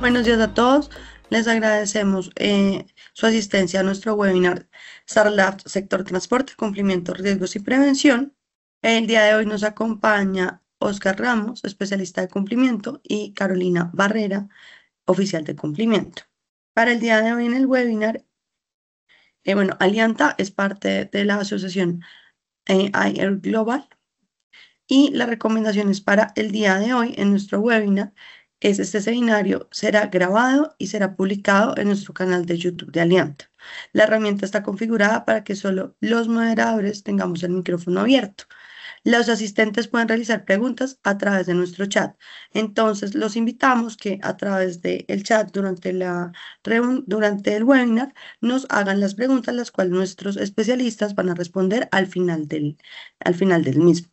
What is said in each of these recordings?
Buenos días a todos. Les agradecemos su asistencia a nuestro webinar StarLab Sector Transporte, Cumplimiento, Riesgos y Prevención. El día de hoy nos acompaña Oscar Ramos, especialista de cumplimiento, y Carolina Barrera, oficial de cumplimiento. Para el día de hoy en el webinar, Alianta es parte de la asociación IAIR Global. Y las recomendaciones para el día de hoy en nuestro webinar es este seminario será grabado y será publicado en nuestro canal de YouTube de Alianta. La herramienta está configurada para que solo los moderadores tengamos el micrófono abierto. Los asistentes pueden realizar preguntas a través de nuestro chat. Entonces, los invitamos que a través del chat durante el webinar nos hagan las preguntas, las cuales nuestros especialistas van a responder al final del mismo.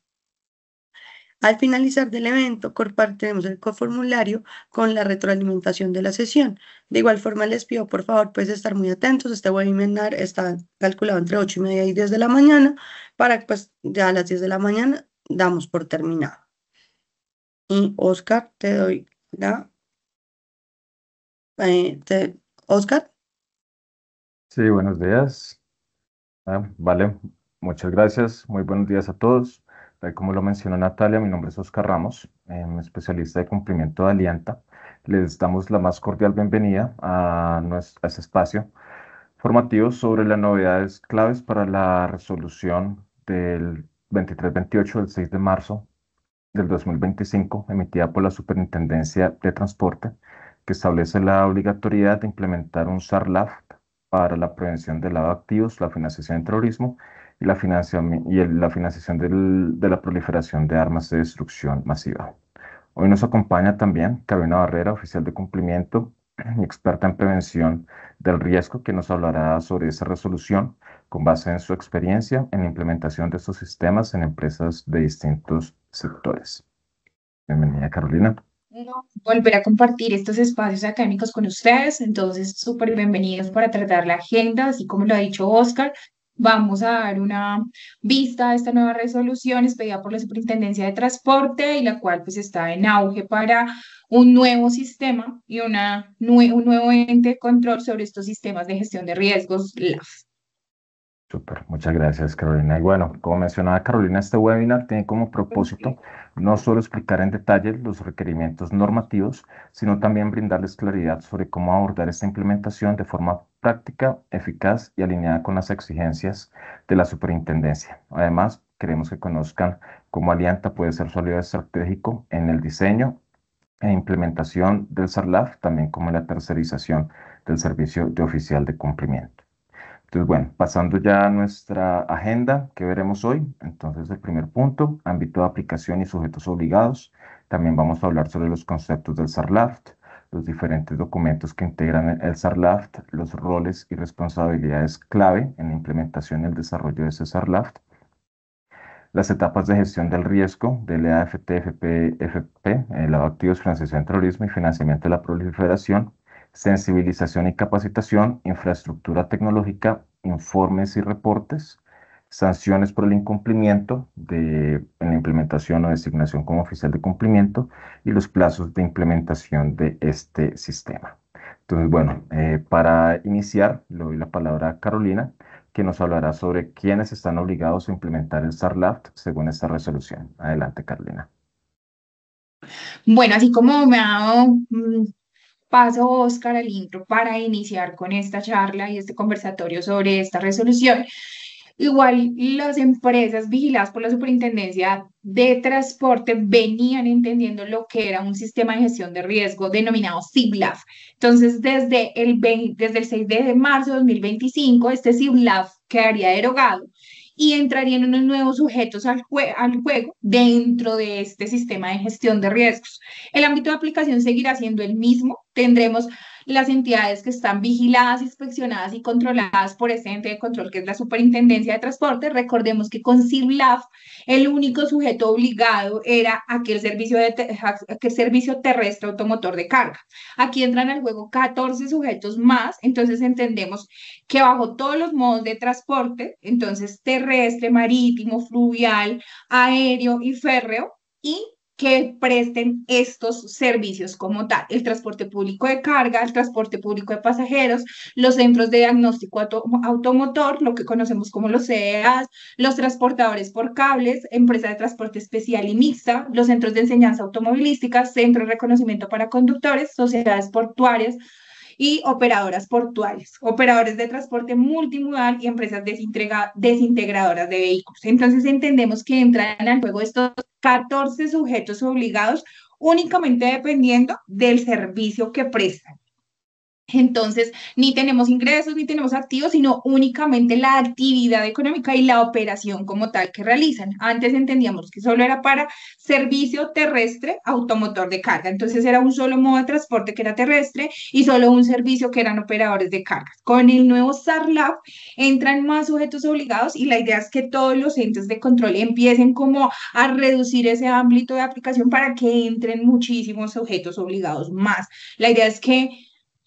Al finalizar del evento, compartiremos el formulario con la retroalimentación de la sesión. De igual forma, les pido por favor pues estar muy atentos. Este webinar está calculado entre 8:30 y 10 de la mañana para que pues ya a las 10 de la mañana damos por terminado. Y Oscar, te doy la... Oscar. Sí, buenos días. Vale, muchas gracias. Muy buenos días a todos. Como lo mencionó Natalia, mi nombre es Oscar Ramos, especialista de cumplimiento de Alianta. Les damos la más cordial bienvenida a este espacio formativo sobre las novedades claves para la resolución del 2328 del 6 de marzo del 2025, emitida por la Superintendencia de Transporte, que establece la obligatoriedad de implementar un SARLAF para la prevención del lavado de activos, la financiación del terrorismo y la financiación de la proliferación de armas de destrucción masiva. Hoy nos acompaña también Carolina Barrera, oficial de cumplimiento y experta en prevención del riesgo, que nos hablará sobre esa resolución con base en su experiencia en la implementación de estos sistemas en empresas de distintos sectores. Bienvenida, Carolina. No, volver a compartir estos espacios académicos con ustedes. Entonces, súper bienvenidos para tratar la agenda, así como lo ha dicho Oscar. Vamos a dar una vista a esta nueva resolución expedida por la Superintendencia de Transporte y la cual pues está en auge para un nuevo sistema y un nuevo ente de control sobre estos sistemas de gestión de riesgos LAF. Súper, muchas gracias, Carolina. Y bueno, como mencionaba Carolina, este webinar tiene como propósito no solo explicar en detalle los requerimientos normativos, sino también brindarles claridad sobre cómo abordar esta implementación de forma práctica, eficaz y alineada con las exigencias de la superintendencia. Además, queremos que conozcan cómo Alianta puede ser su aliado estratégico en el diseño e implementación del SARLAF, también como en la tercerización del servicio de oficial de cumplimiento. Entonces, bueno, pasando ya a nuestra agenda, ¿qué veremos hoy? Entonces, el primer punto, ámbito de aplicación y sujetos obligados. También vamos a hablar sobre los conceptos del SARLAFT, los diferentes documentos que integran el SARLAFT, los roles y responsabilidades clave en la implementación y el desarrollo de ese SARLAFT, las etapas de gestión del riesgo del EAFT, FP, lavado de activos, financiación del terrorismo y financiamiento de la proliferación, sensibilización y capacitación, infraestructura tecnológica, informes y reportes, sanciones por el incumplimiento en la implementación o designación como oficial de cumplimiento y los plazos de implementación de este sistema. Entonces, bueno, para iniciar, le doy la palabra a Carolina, que nos hablará sobre quiénes están obligados a implementar el SARLAFT según esta resolución. Adelante, Carolina. Bueno, así como me ha dado paso Oscar al intro para iniciar con esta charla y este conversatorio sobre esta resolución. Igual las empresas vigiladas por la Superintendencia de Transporte venían entendiendo lo que era un sistema de gestión de riesgo denominado SIBLAF. Entonces, desde el 6 de marzo de 2025, este SIBLAF quedaría derogado y entrarían unos nuevos sujetos al juego dentro de este sistema de gestión de riesgos. El ámbito de aplicación seguirá siendo el mismo. Tendremos las entidades que están vigiladas, inspeccionadas y controladas por este ente de control que es la Superintendencia de Transporte. Recordemos que con SIRLAF el único sujeto obligado era aquel servicio terrestre automotor de carga. Aquí entran al juego 14 sujetos más, entonces entendemos que bajo todos los modos de transporte, entonces terrestre, marítimo, fluvial, aéreo y férreo, y que presten estos servicios como tal, el transporte público de carga, el transporte público de pasajeros, los centros de diagnóstico automotor, lo que conocemos como los CEAs, los transportadores por cables, empresas de transporte especial y mixta, los centros de enseñanza automovilística, centros de reconocimiento para conductores, sociedades portuarias, y operadoras portuarias, operadores de transporte multimodal y empresas desintegradoras de vehículos. Entonces entendemos que entran al juego estos 14 sujetos obligados únicamente dependiendo del servicio que prestan. Entonces, ni tenemos ingresos, ni tenemos activos, sino únicamente la actividad económica y la operación como tal que realizan. Antes entendíamos que solo era para servicio terrestre automotor de carga. Entonces, era un solo modo de transporte que era terrestre y solo un servicio que eran operadores de cargas. Con el nuevo SARLAF entran más sujetos obligados y la idea es que todos los entes de control empiecen como a reducir ese ámbito de aplicación para que entren muchísimos sujetos obligados más. La idea es que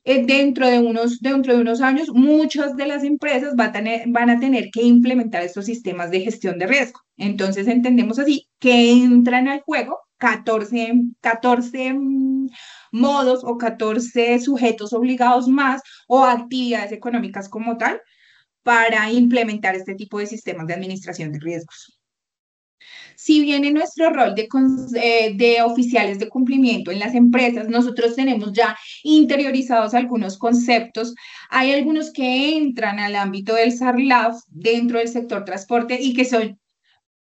dentro de unos años, muchas de las empresas van a tener que implementar estos sistemas de gestión de riesgo. Entonces, entendemos así que entran al juego 14 modos o 14 sujetos obligados más o actividades económicas como tal para implementar este tipo de sistemas de administración de riesgos. Si bien en nuestro rol de oficiales de cumplimiento en las empresas, nosotros tenemos ya interiorizados algunos conceptos, hay algunos que entran al ámbito del SARLAF dentro del sector transporte y que son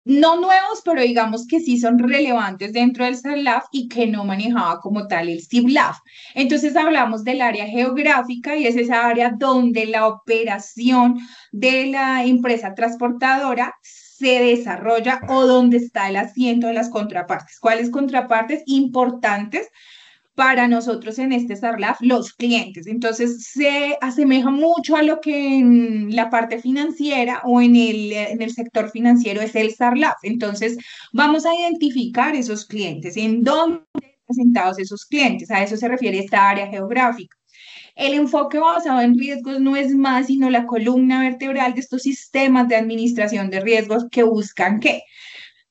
no nuevos, pero digamos que sí son relevantes dentro del SARLAF y que no manejaba como tal el SIBLAF. Entonces hablamos del área geográfica y es esa área donde la operación de la empresa transportadora se desarrolla o donde está el asiento de las contrapartes. ¿Cuáles contrapartes importantes para nosotros en este SARLAF? Los clientes. Entonces se asemeja mucho a lo que en la parte financiera o en el sector financiero es el SARLAF. Entonces vamos a identificar esos clientes, en dónde están presentados esos clientes. A eso se refiere esta área geográfica. El enfoque basado en riesgos no es más sino la columna vertebral de estos sistemas de administración de riesgos que buscan ¿qué?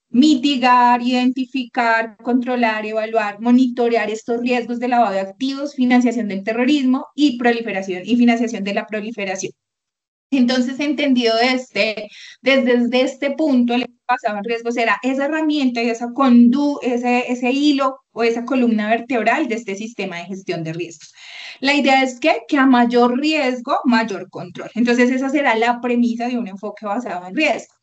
Mitigar, identificar, controlar, evaluar, monitorear estos riesgos de lavado de activos, financiación del terrorismo y proliferación y financiación de la proliferación. Entonces, entendido desde este punto, el basado en riesgos era esa herramienta y ese hilo o esa columna vertebral de este sistema de gestión de riesgos. La idea es que a mayor riesgo, mayor control. Entonces, esa será la premisa de un enfoque basado en riesgo.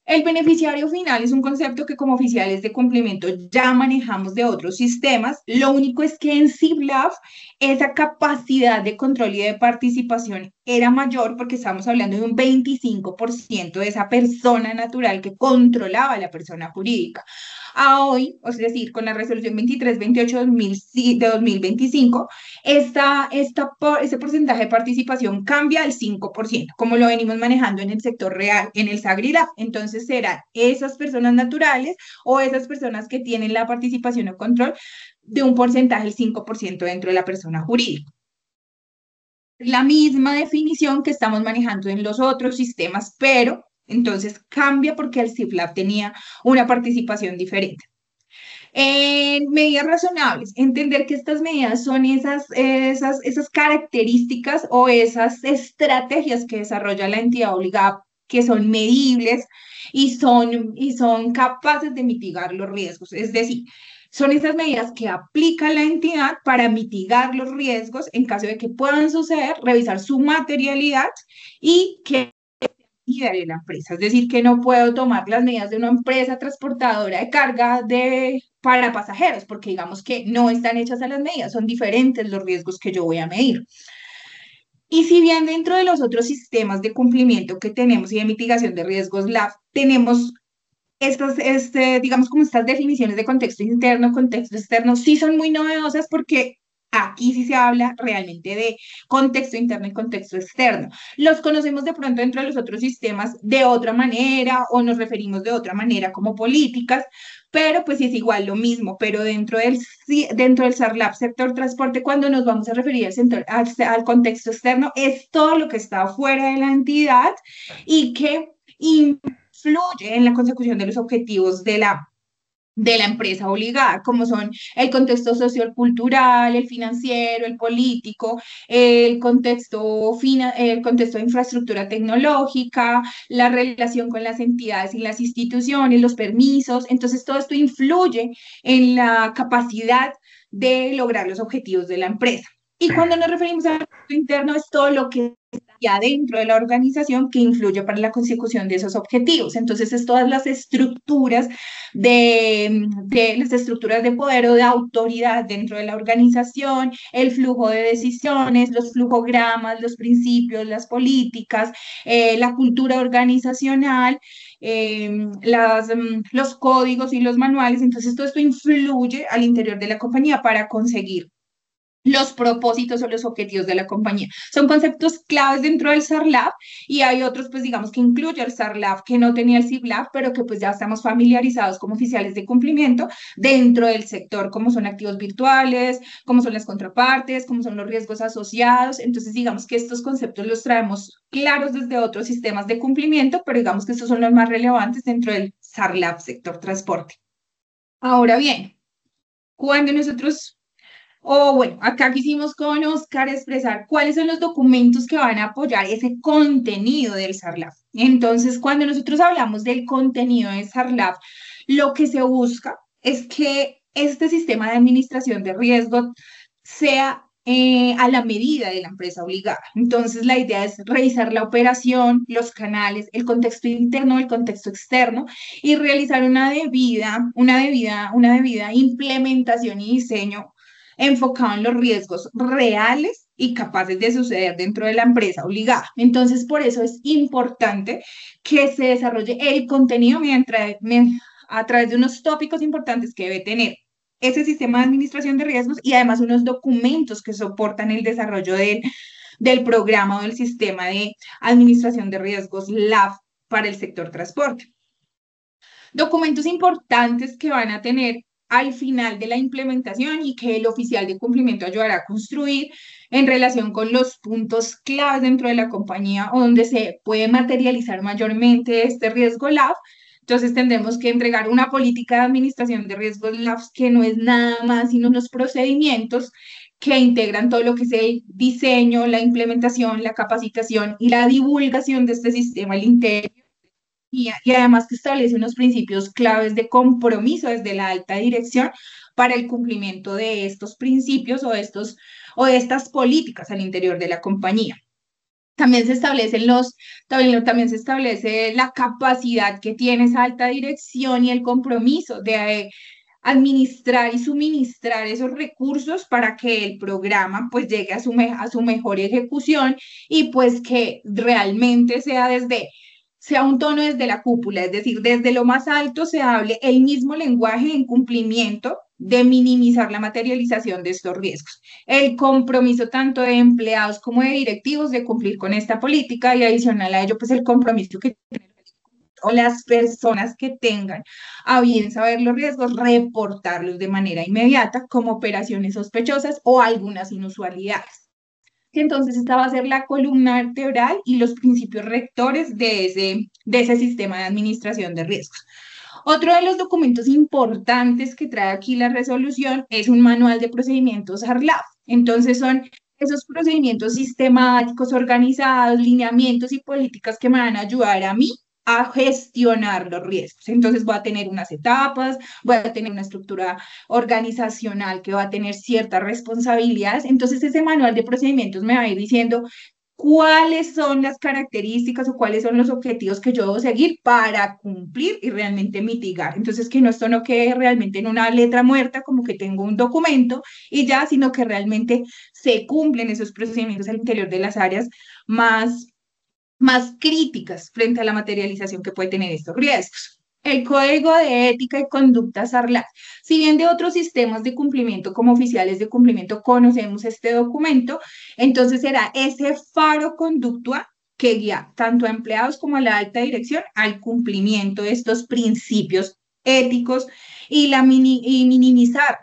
El beneficiario final es un concepto que como oficiales de cumplimiento ya manejamos de otros sistemas. Lo único es que en CIBLAF esa capacidad de control y de participación era mayor porque estamos hablando de un 25% de esa persona natural que controlaba a la persona jurídica. A hoy, es decir, con la resolución 2328 de 2025, ese porcentaje de participación cambia al 5%, como lo venimos manejando en el sector real, en el SAGRILAF. Entonces, serán esas personas naturales o esas personas que tienen la participación o control de un porcentaje del 5% dentro de la persona jurídica. La misma definición que estamos manejando en los otros sistemas, pero entonces cambia porque el CIFLAB tenía una participación diferente. Medidas razonables, entender que estas medidas son esas características o esas estrategias que desarrolla la entidad obligada que son medibles y son capaces de mitigar los riesgos. Es decir, son esas medidas que aplica la entidad para mitigar los riesgos en caso de que puedan suceder, revisar su materialidad y que de la empresa. Es decir, que no puedo tomar las medidas de una empresa transportadora de carga para pasajeros, porque digamos que no están hechas a las medidas, son diferentes los riesgos que yo voy a medir. Y si bien dentro de los otros sistemas de cumplimiento que tenemos y de mitigación de riesgos LAF, tenemos digamos como estas definiciones de contexto interno, contexto externo, sí son muy novedosas porque aquí sí se habla realmente de contexto interno y contexto externo. Los conocemos de pronto dentro de los otros sistemas de otra manera o nos referimos de otra manera como políticas, pero pues es igual lo mismo, pero dentro del SARLAF, sector transporte, cuando nos vamos a referir al contexto externo, es todo lo que está fuera de la entidad y que influye en la consecución de los objetivos de la de la empresa obligada, como son el contexto sociocultural, el financiero, el político, el contexto de infraestructura tecnológica, la relación con las entidades y las instituciones, los permisos. Entonces, todo esto influye en la capacidad de lograr los objetivos de la empresa. Y cuando nos referimos al producto interno, es todo lo que está dentro de la organización que influye para la consecución de esos objetivos. Entonces, es todas las estructuras de las estructuras de poder o de autoridad dentro de la organización, el flujo de decisiones, los flujogramas, los principios, las políticas, la cultura organizacional, los códigos y los manuales. Entonces, todo esto influye al interior de la compañía para conseguir los propósitos o los objetivos de la compañía. Son conceptos claves dentro del SARLAB y hay otros, pues digamos, que incluye el SARLAB que no tenía el CIBLAB, pero que pues ya estamos familiarizados como oficiales de cumplimiento dentro del sector, como son activos virtuales, como son las contrapartes, como son los riesgos asociados. Entonces, digamos que estos conceptos los traemos claros desde otros sistemas de cumplimiento, pero digamos que estos son los más relevantes dentro del SARLAB, sector transporte. Ahora bien, cuando nosotros bueno, acá quisimos con Oscar expresar cuáles son los documentos que van a apoyar ese contenido del SARLAF. Entonces, cuando nosotros hablamos del contenido del SARLAF, lo que se busca es que este sistema de administración de riesgo sea a la medida de la empresa obligada. Entonces, la idea es revisar la operación, los canales, el contexto interno, el contexto externo y realizar una debida implementación y diseño enfocado en los riesgos reales y capaces de suceder dentro de la empresa obligada. Entonces, por eso es importante que se desarrolle el contenido a través de unos tópicos importantes que debe tener ese sistema de administración de riesgos y además unos documentos que soportan el desarrollo del programa o del sistema de administración de riesgos LAF para el sector transporte. Documentos importantes que van a tener al final de la implementación y que el oficial de cumplimiento ayudará a construir en relación con los puntos claves dentro de la compañía o donde se puede materializar mayormente este riesgo LAF. Entonces tendremos que entregar una política de administración de riesgos LAF que no es nada más sino unos procedimientos que integran todo lo que es el diseño, la implementación, la capacitación y la divulgación de este sistema al interior y además que establece unos principios claves de compromiso desde la alta dirección para el cumplimiento de estos principios o de estas políticas al interior de la compañía. También se establece la capacidad que tiene esa alta dirección y el compromiso de administrar y suministrar esos recursos para que el programa pues llegue a su mejor ejecución y pues que realmente sea un tono desde la cúpula, es decir, desde lo más alto se hable el mismo lenguaje en cumplimiento de minimizar la materialización de estos riesgos. El compromiso tanto de empleados como de directivos de cumplir con esta política y adicional a ello, pues el compromiso que o las personas que tengan a bien saber los riesgos, reportarlos de manera inmediata como operaciones sospechosas o algunas inusualidades. Entonces, esta va a ser la columna vertebral y los principios rectores de ese sistema de administración de riesgos. Otro de los documentos importantes que trae aquí la resolución es un manual de procedimientos ARLAF. Entonces, son esos procedimientos sistemáticos, organizados, lineamientos y políticas que me van a ayudar a mí a gestionar los riesgos. Entonces voy a tener unas etapas, voy a tener una estructura organizacional que va a tener ciertas responsabilidades. Entonces ese manual de procedimientos me va a ir diciendo cuáles son las características o cuáles son los objetivos que yo debo seguir para cumplir y realmente mitigar. Entonces que esto no quede realmente en una letra muerta como que tengo un documento y ya, sino que realmente se cumplen esos procedimientos al interior de las áreas más críticas frente a la materialización que puede tener estos riesgos. El Código de Ética y Conducta SARLAC. Si bien de otros sistemas de cumplimiento como oficiales de cumplimiento conocemos este documento, entonces será ese faro conductual que guía tanto a empleados como a la alta dirección al cumplimiento de estos principios éticos y minimizar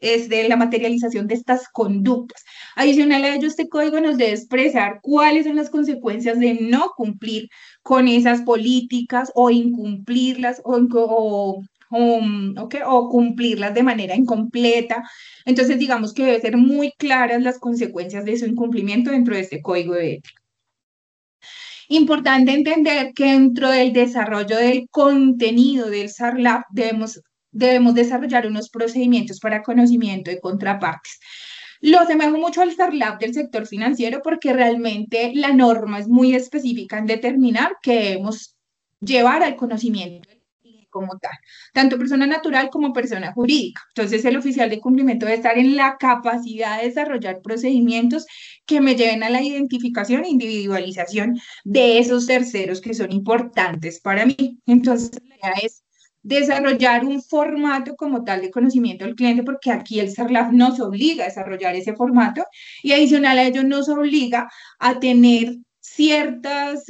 es de la materialización de estas conductas. Adicional a ello, este código nos debe expresar cuáles son las consecuencias de no cumplir con esas políticas o incumplirlas o o cumplirlas de manera incompleta. Entonces, digamos que debe ser muy claras las consecuencias de su incumplimiento dentro de este código de ética. Importante entender que dentro del desarrollo del contenido del SARLAP debemos desarrollar unos procedimientos para conocimiento de contrapartes. Lo asemejo mucho al SARLAP del sector financiero porque realmente la norma es muy específica en determinar que debemos llevar al conocimiento como tal, tanto persona natural como persona jurídica. Entonces, el oficial de cumplimiento debe estar en la capacidad de desarrollar procedimientos que me lleven a la identificación e individualización de esos terceros que son importantes para mí. Entonces, la idea es desarrollar un formato como tal de conocimiento del cliente, porque aquí el SARLAF nos obliga a desarrollar ese formato y adicional a ello nos obliga a tener ciertas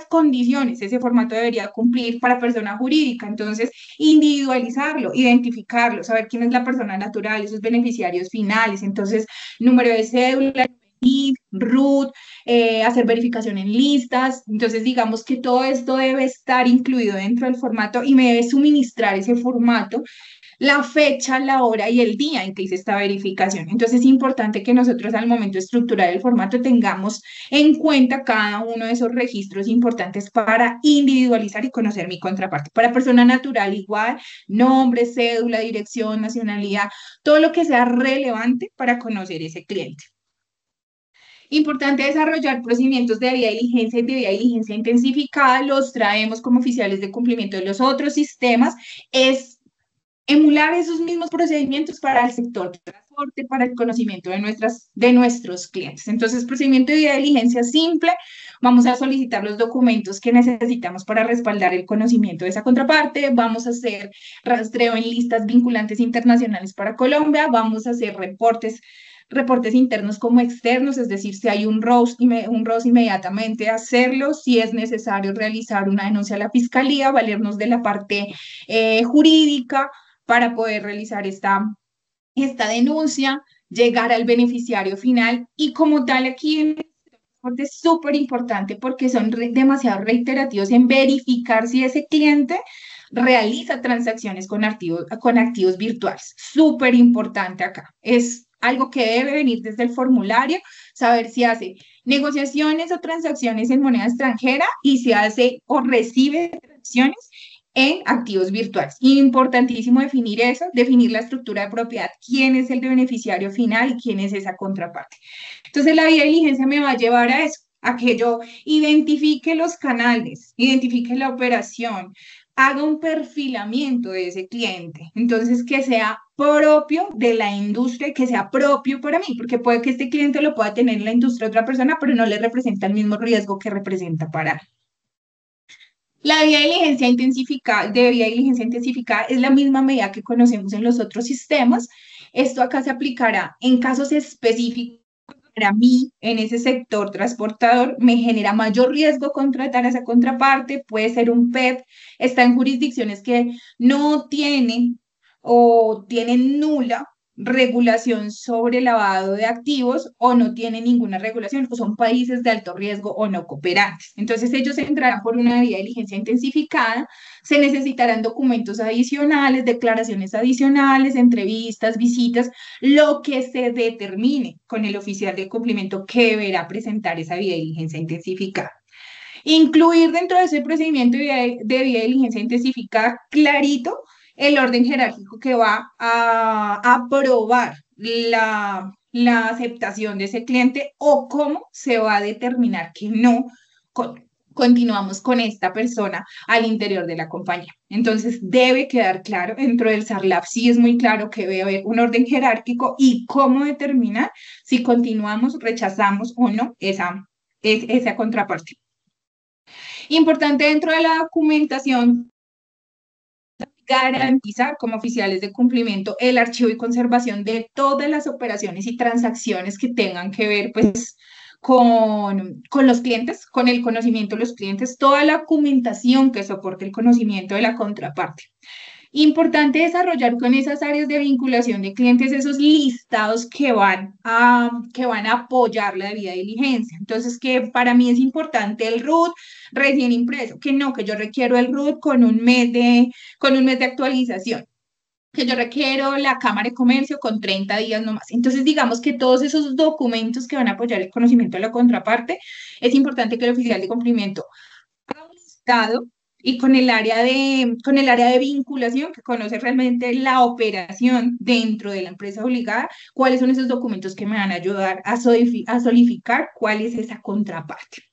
condiciones ese formato debería cumplir para persona jurídica. Entonces, individualizarlo, identificarlo, saber quién es la persona natural, esos beneficiarios finales. Entonces, número de cédula, NIF, RUT, hacer verificación en listas. Entonces, digamos que todo esto debe estar incluido dentro del formato y me debe suministrar ese formato la fecha, la hora y el día en que hice esta verificación. Entonces es importante que nosotros al momento de estructurar el formato tengamos en cuenta cada uno de esos registros importantes para individualizar y conocer mi contraparte. Para persona natural igual, nombre, cédula, dirección, nacionalidad, todo lo que sea relevante para conocer ese cliente. Importante desarrollar procedimientos de debida diligencia y debida diligencia intensificada, los traemos como oficiales de cumplimiento de los otros sistemas, es emular esos mismos procedimientos para el sector de transporte, para el conocimiento de nuestros clientes. Entonces, procedimiento de debida diligencia simple, vamos a solicitar los documentos que necesitamos para respaldar el conocimiento de esa contraparte, vamos a hacer rastreo en listas vinculantes internacionales para Colombia, vamos a hacer reportes internos como externos, es decir, si hay un ROS inmediatamente hacerlo, si es necesario realizar una denuncia a la fiscalía, valernos de la parte jurídica para poder realizar esta denuncia, llegar al beneficiario final y como tal aquí es súper importante porque son demasiado reiterativos en verificar si ese cliente realiza transacciones con activos virtuales. Súper importante acá. Es algo que debe venir desde el formulario, saber si hace negociaciones o transacciones en moneda extranjera y si hace o recibe transacciones en activos virtuales. Importantísimo definir eso, definir la estructura de propiedad, quién es el beneficiario final y quién es esa contraparte. Entonces, la vía de diligencia me va a llevar a eso, a que yo identifique los canales, identifique la operación, haga un perfilamiento de ese cliente. Entonces, que sea propio de la industria, que sea propio para mí, porque puede que este cliente lo pueda tener en la industria de otra persona, pero no le representa el mismo riesgo que representa para mí. La de vía diligencia intensificada es la misma medida que conocemos en los otros sistemas. Esto acá se aplicará en casos específicos. Para mí, en ese sector transportador, me genera mayor riesgo contratar a esa contraparte, puede ser un PEP, está en jurisdicciones que no tienen o tienen nula regulación sobre lavado de activos o no tienen ninguna regulación o son países de alto riesgo o no cooperantes. Entonces ellos entrarán por una vía de diligencia intensificada, se necesitarán documentos adicionales, declaraciones adicionales, entrevistas, visitas, lo que se determine con el oficial de cumplimiento que deberá presentar esa vía de diligencia intensificada. Incluir dentro de ese procedimiento de vía de diligencia intensificada clarito el orden jerárquico que va a aprobar la aceptación de ese cliente o cómo se va a determinar que no continuamos con esta persona al interior de la compañía. Entonces debe quedar claro, dentro del SARLAP sí es muy claro que debe haber un orden jerárquico y cómo determinar si continuamos, rechazamos o no esa contraparte. Importante dentro de la documentación garantizar como oficiales de cumplimiento el archivo y conservación de todas las operaciones y transacciones que tengan que ver pues con los clientes, con el conocimiento de los clientes, toda la documentación que soporte el conocimiento de la contraparte. Importante desarrollar con esas áreas de vinculación de clientes esos listados que van a apoyar la debida diligencia. Entonces, que para mí es importante el RUT recién impreso, que no, que yo requiero el RUT con un mes de actualización, que yo requiero la Cámara de Comercio con 30 días nomás. Entonces, digamos que todos esos documentos que van a apoyar el conocimiento de la contraparte, es importante que el oficial de cumplimiento Estado y con el área de vinculación que conoce realmente la operación dentro de la empresa obligada, cuáles son esos documentos que me van a ayudar a solidificar cuál es esa contraparte.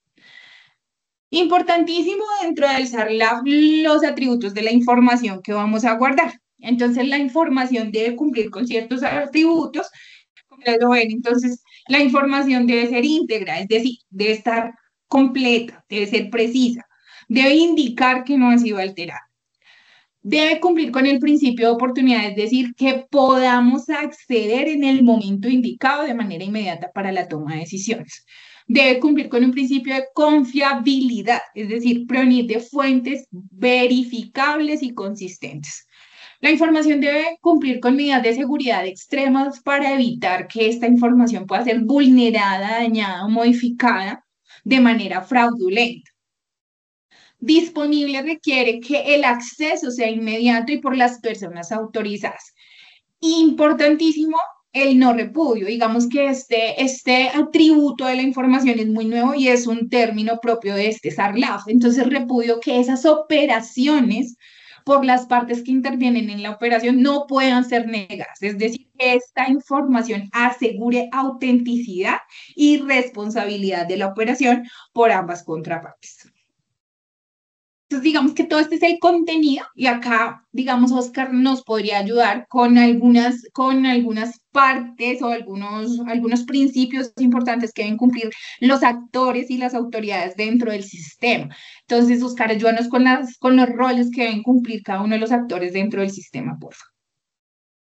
Importantísimo dentro del SARLAF los atributos de la información que vamos a guardar. Entonces, la información debe cumplir con ciertos atributos, como lo ven. Entonces, la información debe ser íntegra, es decir, debe estar completa, debe ser precisa, debe indicar que no ha sido alterada. Debe cumplir con el principio de oportunidad, es decir, que podamos acceder en el momento indicado de manera inmediata para la toma de decisiones. Debe cumplir con un principio de confiabilidad, es decir, provenir de fuentes verificables y consistentes. La información debe cumplir con medidas de seguridad extremas para evitar que esta información pueda ser vulnerada, dañada o modificada de manera fraudulenta. Disponible requiere que el acceso sea inmediato y por las personas autorizadas. Importantísimo el no repudio. Digamos que este atributo de la información es muy nuevo y es un término propio de este SARLAF. Entonces, repudio que esas operaciones por las partes que intervienen en la operación no puedan ser negadas. Es decir, que esta información asegure autenticidad y responsabilidad de la operación por ambas contrapartes. Entonces, digamos que todo este es el contenido y acá, digamos, Oscar nos podría ayudar con algunas partes o algunos principios importantes que deben cumplir los actores y las autoridades dentro del sistema. Entonces, Oscar, ayúdanos con los roles que deben cumplir cada uno de los actores dentro del sistema, por favor.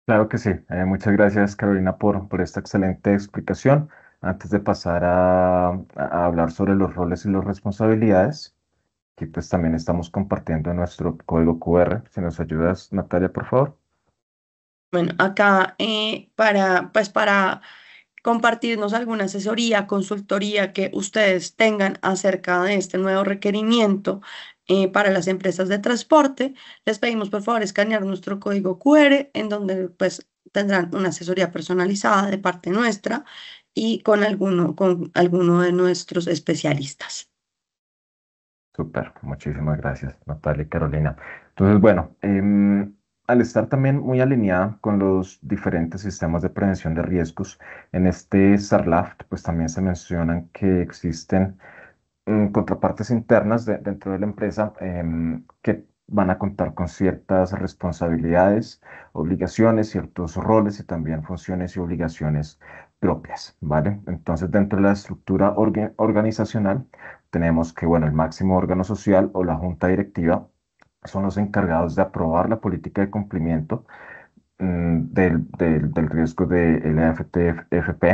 Claro que sí. Muchas gracias, Carolina, por esta excelente explicación. Antes de pasar a hablar sobre los roles y las responsabilidades, aquí pues también estamos compartiendo nuestro código QR. Si nos ayudas, Natalia, por favor. Bueno, acá para compartirnos alguna asesoría, consultoría que ustedes tengan acerca de este nuevo requerimiento para las empresas de transporte, les pedimos por favor escanear nuestro código QR en donde pues tendrán una asesoría personalizada de parte nuestra y con alguno de nuestros especialistas. Súper, muchísimas gracias, Natalia y Carolina. Entonces, bueno, al estar también muy alineada con los diferentes sistemas de prevención de riesgos, en este SARLAF, pues también se mencionan que existen contrapartes internas dentro de la empresa que van a contar con ciertas responsabilidades, obligaciones, ciertos roles y también funciones y obligaciones propias, ¿vale? Entonces, dentro de la estructura organizacional, tenemos que, bueno, el máximo órgano social o la junta directiva son los encargados de aprobar la política de cumplimiento del riesgo del FTFP.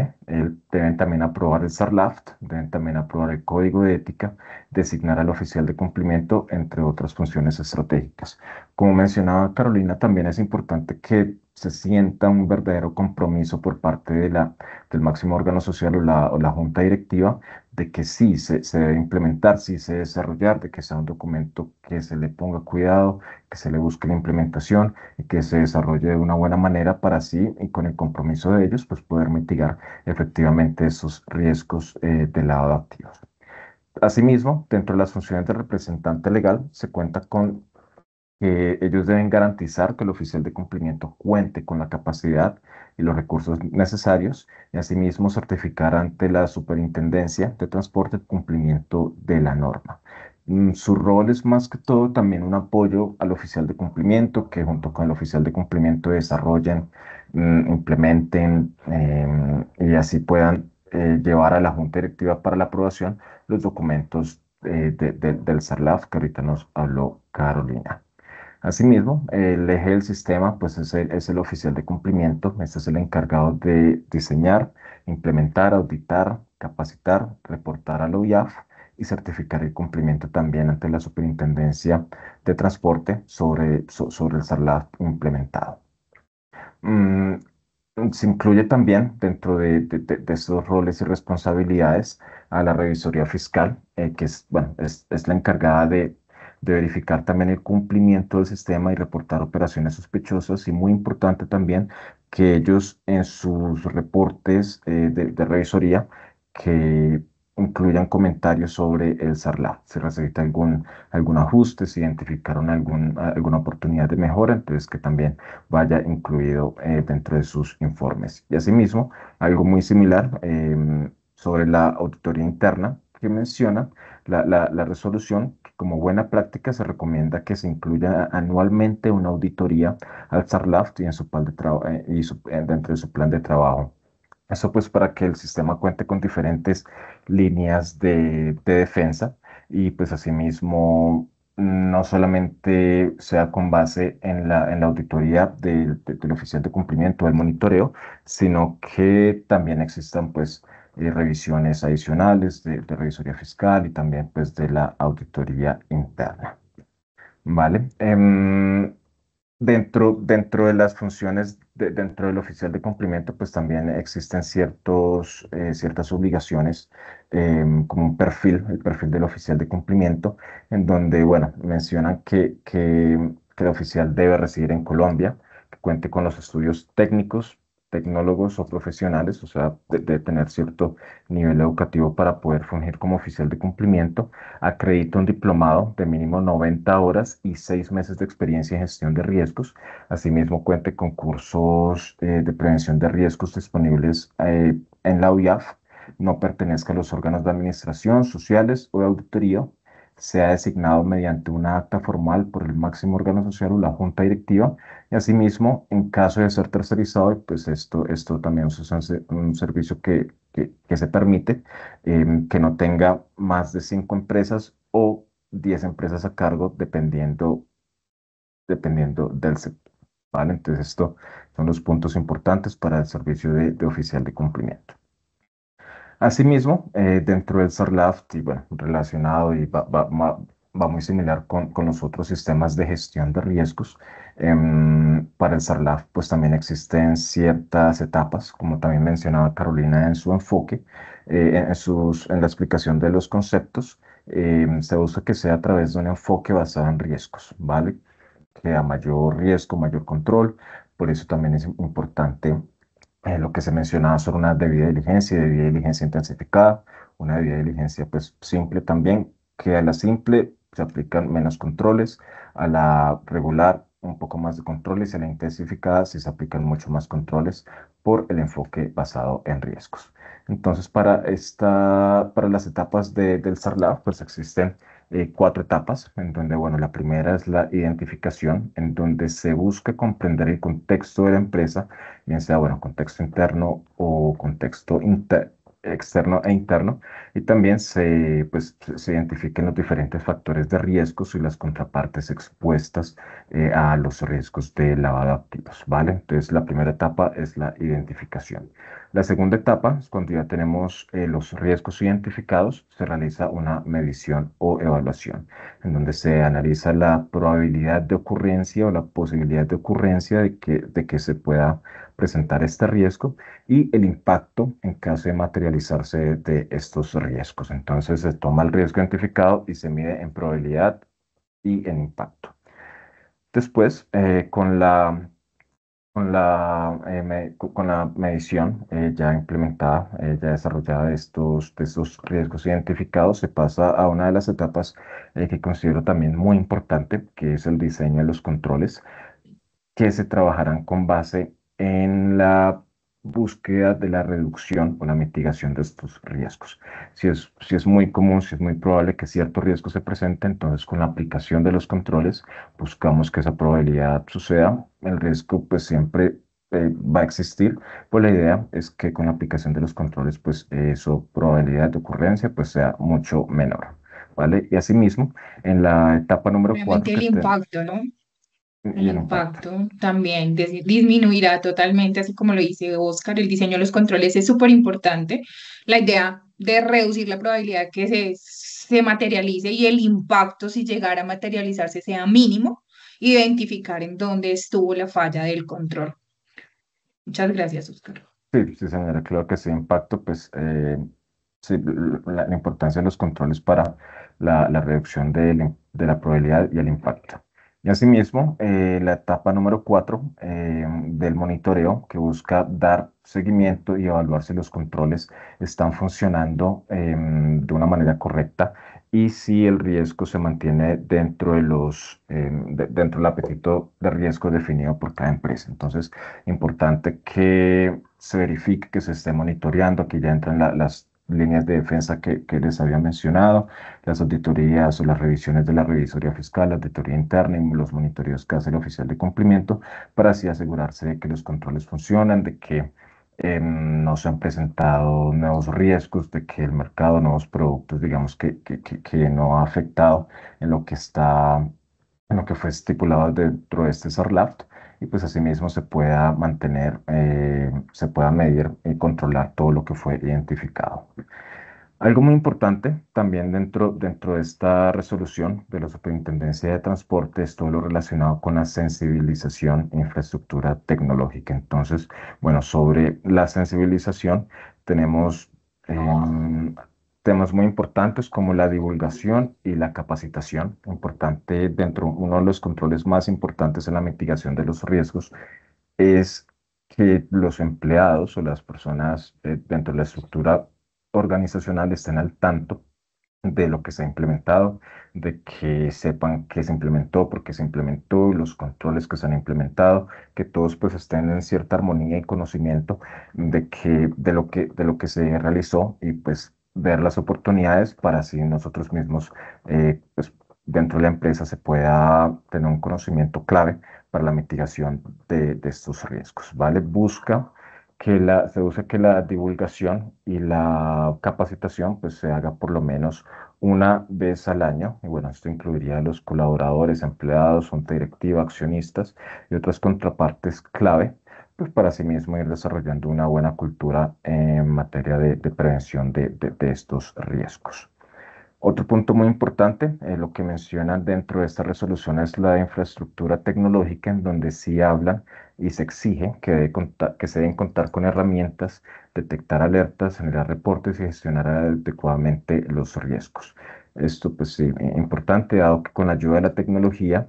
Deben también aprobar el SARLAFT, deben también aprobar el código de ética, designar al oficial de cumplimiento, entre otras funciones estratégicas. Como mencionaba Carolina, también es importante que se sienta un verdadero compromiso por parte del máximo órgano social o la junta directiva de que sí se debe implementar, sí se debe desarrollar, de que sea un documento que se le ponga cuidado, que se le busque la implementación y que se desarrolle de una buena manera para así, y con el compromiso de ellos, pues poder mitigar efectivamente esos riesgos del lado de activos. Asimismo, dentro de las funciones del representante legal, se cuenta con que ellos deben garantizar que el oficial de cumplimiento cuente con la capacidad y los recursos necesarios y asimismo certificar ante la Superintendencia de Transporte el cumplimiento de la norma. Su rol es más que todo también un apoyo al oficial de cumplimiento, que junto con el oficial de cumplimiento desarrollen, implementen y así puedan llevar a la Junta Directiva para la aprobación los documentos del SARLAF que ahorita nos habló Carolina. Asimismo, el eje del sistema pues es el oficial de cumplimiento. Este es el encargado de diseñar, implementar, auditar, capacitar, reportar a la OIAF y certificar el cumplimiento también ante la Superintendencia de Transporte sobre el SARLAF implementado. Mm, Se incluye también dentro de estos roles y responsabilidades a la revisoría fiscal, que es, bueno, es la encargada de verificar también el cumplimiento del sistema y reportar operaciones sospechosas, y muy importante también que ellos en sus reportes de revisoría que incluyan comentarios sobre el SARLAF, si necesita algún ajuste, si identificaron alguna oportunidad de mejora, entonces que también vaya incluido dentro de sus informes. Y asimismo, algo muy similar sobre la auditoría interna que menciona la resolución, que como buena práctica se recomienda que se incluya anualmente una auditoría al SARLAF y, en su plan de dentro de su plan de trabajo. Eso pues para que el sistema cuente con diferentes líneas de defensa y pues asimismo no solamente sea con base en la auditoría del oficial de cumplimiento, del monitoreo, sino que también existan pues revisiones adicionales de revisoría fiscal y también pues de la auditoría interna. ¿Vale? Dentro de las funciones dentro del oficial de cumplimiento, pues también existen ciertas obligaciones, como el perfil del oficial de cumplimiento, en donde, bueno, mencionan que el oficial debe residir en Colombia, que cuente con los estudios técnicos, tecnólogos o profesionales, o sea, de tener cierto nivel educativo para poder fungir como oficial de cumplimiento, acredita un diplomado de mínimo 90 horas y 6 meses de experiencia en gestión de riesgos. Asimismo, cuente con cursos de prevención de riesgos disponibles en la UIAF, no pertenezca a los órganos de administración, sociales o de auditoría, sea designado mediante una acta formal por el máximo órgano social o la junta directiva, y asimismo, en caso de ser tercerizado, pues esto también es un servicio que se permite, que no tenga más de 5 empresas o 10 empresas a cargo, dependiendo del sector. ¿Vale? Entonces, estos son los puntos importantes para el servicio de oficial de cumplimiento. Asimismo, dentro del SARLAF, y bueno, relacionado y va muy similar con los otros sistemas de gestión de riesgos, para el SARLAF pues también existen ciertas etapas, como también mencionaba Carolina en su enfoque, en la explicación de los conceptos. Se busca que sea a través de un enfoque basado en riesgos, ¿vale? Que a mayor riesgo, mayor control. Por eso también es importante lo que se mencionaba sobre una debida diligencia intensificada, una debida diligencia pues simple también, que a la simple se aplican menos controles, a la regular un poco más de controles y a la intensificada sí se aplican mucho más controles por el enfoque basado en riesgos. Entonces, para las etapas del SARLAF, pues existen 4 etapas, en donde, bueno, la primera es la identificación, en donde se busca comprender el contexto de la empresa, bien sea, bueno, contexto interno o contexto externo e interno, y también se identifiquen los diferentes factores de riesgos y las contrapartes expuestas a los riesgos de lavado de activos, ¿vale? Entonces, la primera etapa es la identificación. La segunda etapa es cuando ya tenemos los riesgos identificados, se realiza una medición o evaluación, en donde se analiza la probabilidad de ocurrencia o la posibilidad de ocurrencia de que se pueda presentar este riesgo y el impacto en caso de materializarse de estos riesgos. Entonces se toma el riesgo identificado y se mide en probabilidad y en impacto. Después, con la medición ya implementada, ya desarrollada de estos riesgos identificados, se pasa a una de las etapas que considero también muy importante, que es el diseño de los controles, que se trabajarán con base en la búsqueda de la reducción o la mitigación de estos riesgos. Si es muy común, si es muy probable que cierto riesgo se presente, entonces con la aplicación de los controles buscamos que esa probabilidad suceda. El riesgo pues siempre va a existir, pues la idea es que con la aplicación de los controles pues su probabilidad de ocurrencia pues sea mucho menor. ¿Vale? Y asimismo, en la etapa número 4 Obviamente el impacto, ¿no? El y el impacto. impacto también disminuirá totalmente, así como lo dice Oscar, el diseño de los controles es súper importante. La idea de reducir la probabilidad que se materialice y el impacto, si llegara a materializarse, sea mínimo, identificar en dónde estuvo la falla del control. Muchas gracias, Oscar. Sí, sí, señora, creo que sí, impacto, pues sí, la importancia de los controles para la reducción de la probabilidad y el impacto. Y asimismo, la etapa número 4 del monitoreo, que busca dar seguimiento y evaluar si los controles están funcionando de una manera correcta y si el riesgo se mantiene dentro de dentro del apetito de riesgo definido por cada empresa. Entonces, importante que se verifique que se esté monitoreando. Aquí ya entran las líneas de defensa que les había mencionado, las auditorías o las revisiones de la revisoría fiscal, la auditoría interna y los monitoreos que hace el oficial de cumplimiento, para así asegurarse de que los controles funcionan, de que no se han presentado nuevos riesgos, de que el mercado, nuevos productos, digamos que no ha afectado en lo que en lo que fue estipulado dentro de este SARLAF, y pues asimismo se pueda mantener, se pueda medir y controlar todo lo que fue identificado. Algo muy importante también dentro de esta resolución de la Superintendencia de Transporte es todo lo relacionado con la sensibilización e infraestructura tecnológica. Entonces, bueno, sobre la sensibilización tenemos temas muy importantes como la divulgación y la capacitación. Importante uno de los controles más importantes en la mitigación de los riesgos es que los empleados o las personas dentro de la estructura organizacional estén al tanto de lo que se ha implementado, de que sepan qué se implementó, por qué se implementó, los controles que se han implementado, que todos pues estén en cierta armonía y conocimiento de lo que se realizó y pues ver las oportunidades para así nosotros mismos pues dentro de la empresa se pueda tener un conocimiento clave para la mitigación de estos riesgos, ¿vale? Se busca que la divulgación y la capacitación pues se haga por lo menos una vez al año. Y bueno, esto incluiría a los colaboradores, empleados, junta directiva, accionistas y otras contrapartes clave, pues para asimismo ir desarrollando una buena cultura en materia de prevención de estos riesgos. Otro punto muy importante, lo que mencionan dentro de esta resolución es la infraestructura tecnológica, en donde sí hablan y se exige que se deben contar con herramientas, detectar alertas, generar reportes y gestionar adecuadamente los riesgos. Esto, pues sí, importante, dado que con la ayuda de la tecnología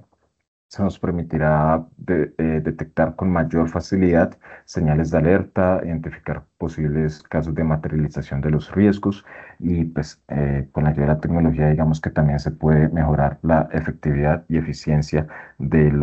se nos permitirá detectar con mayor facilidad señales de alerta, identificar posibles casos de materialización de los riesgos y pues con la ayuda de la tecnología digamos que también se puede mejorar la efectividad y eficiencia del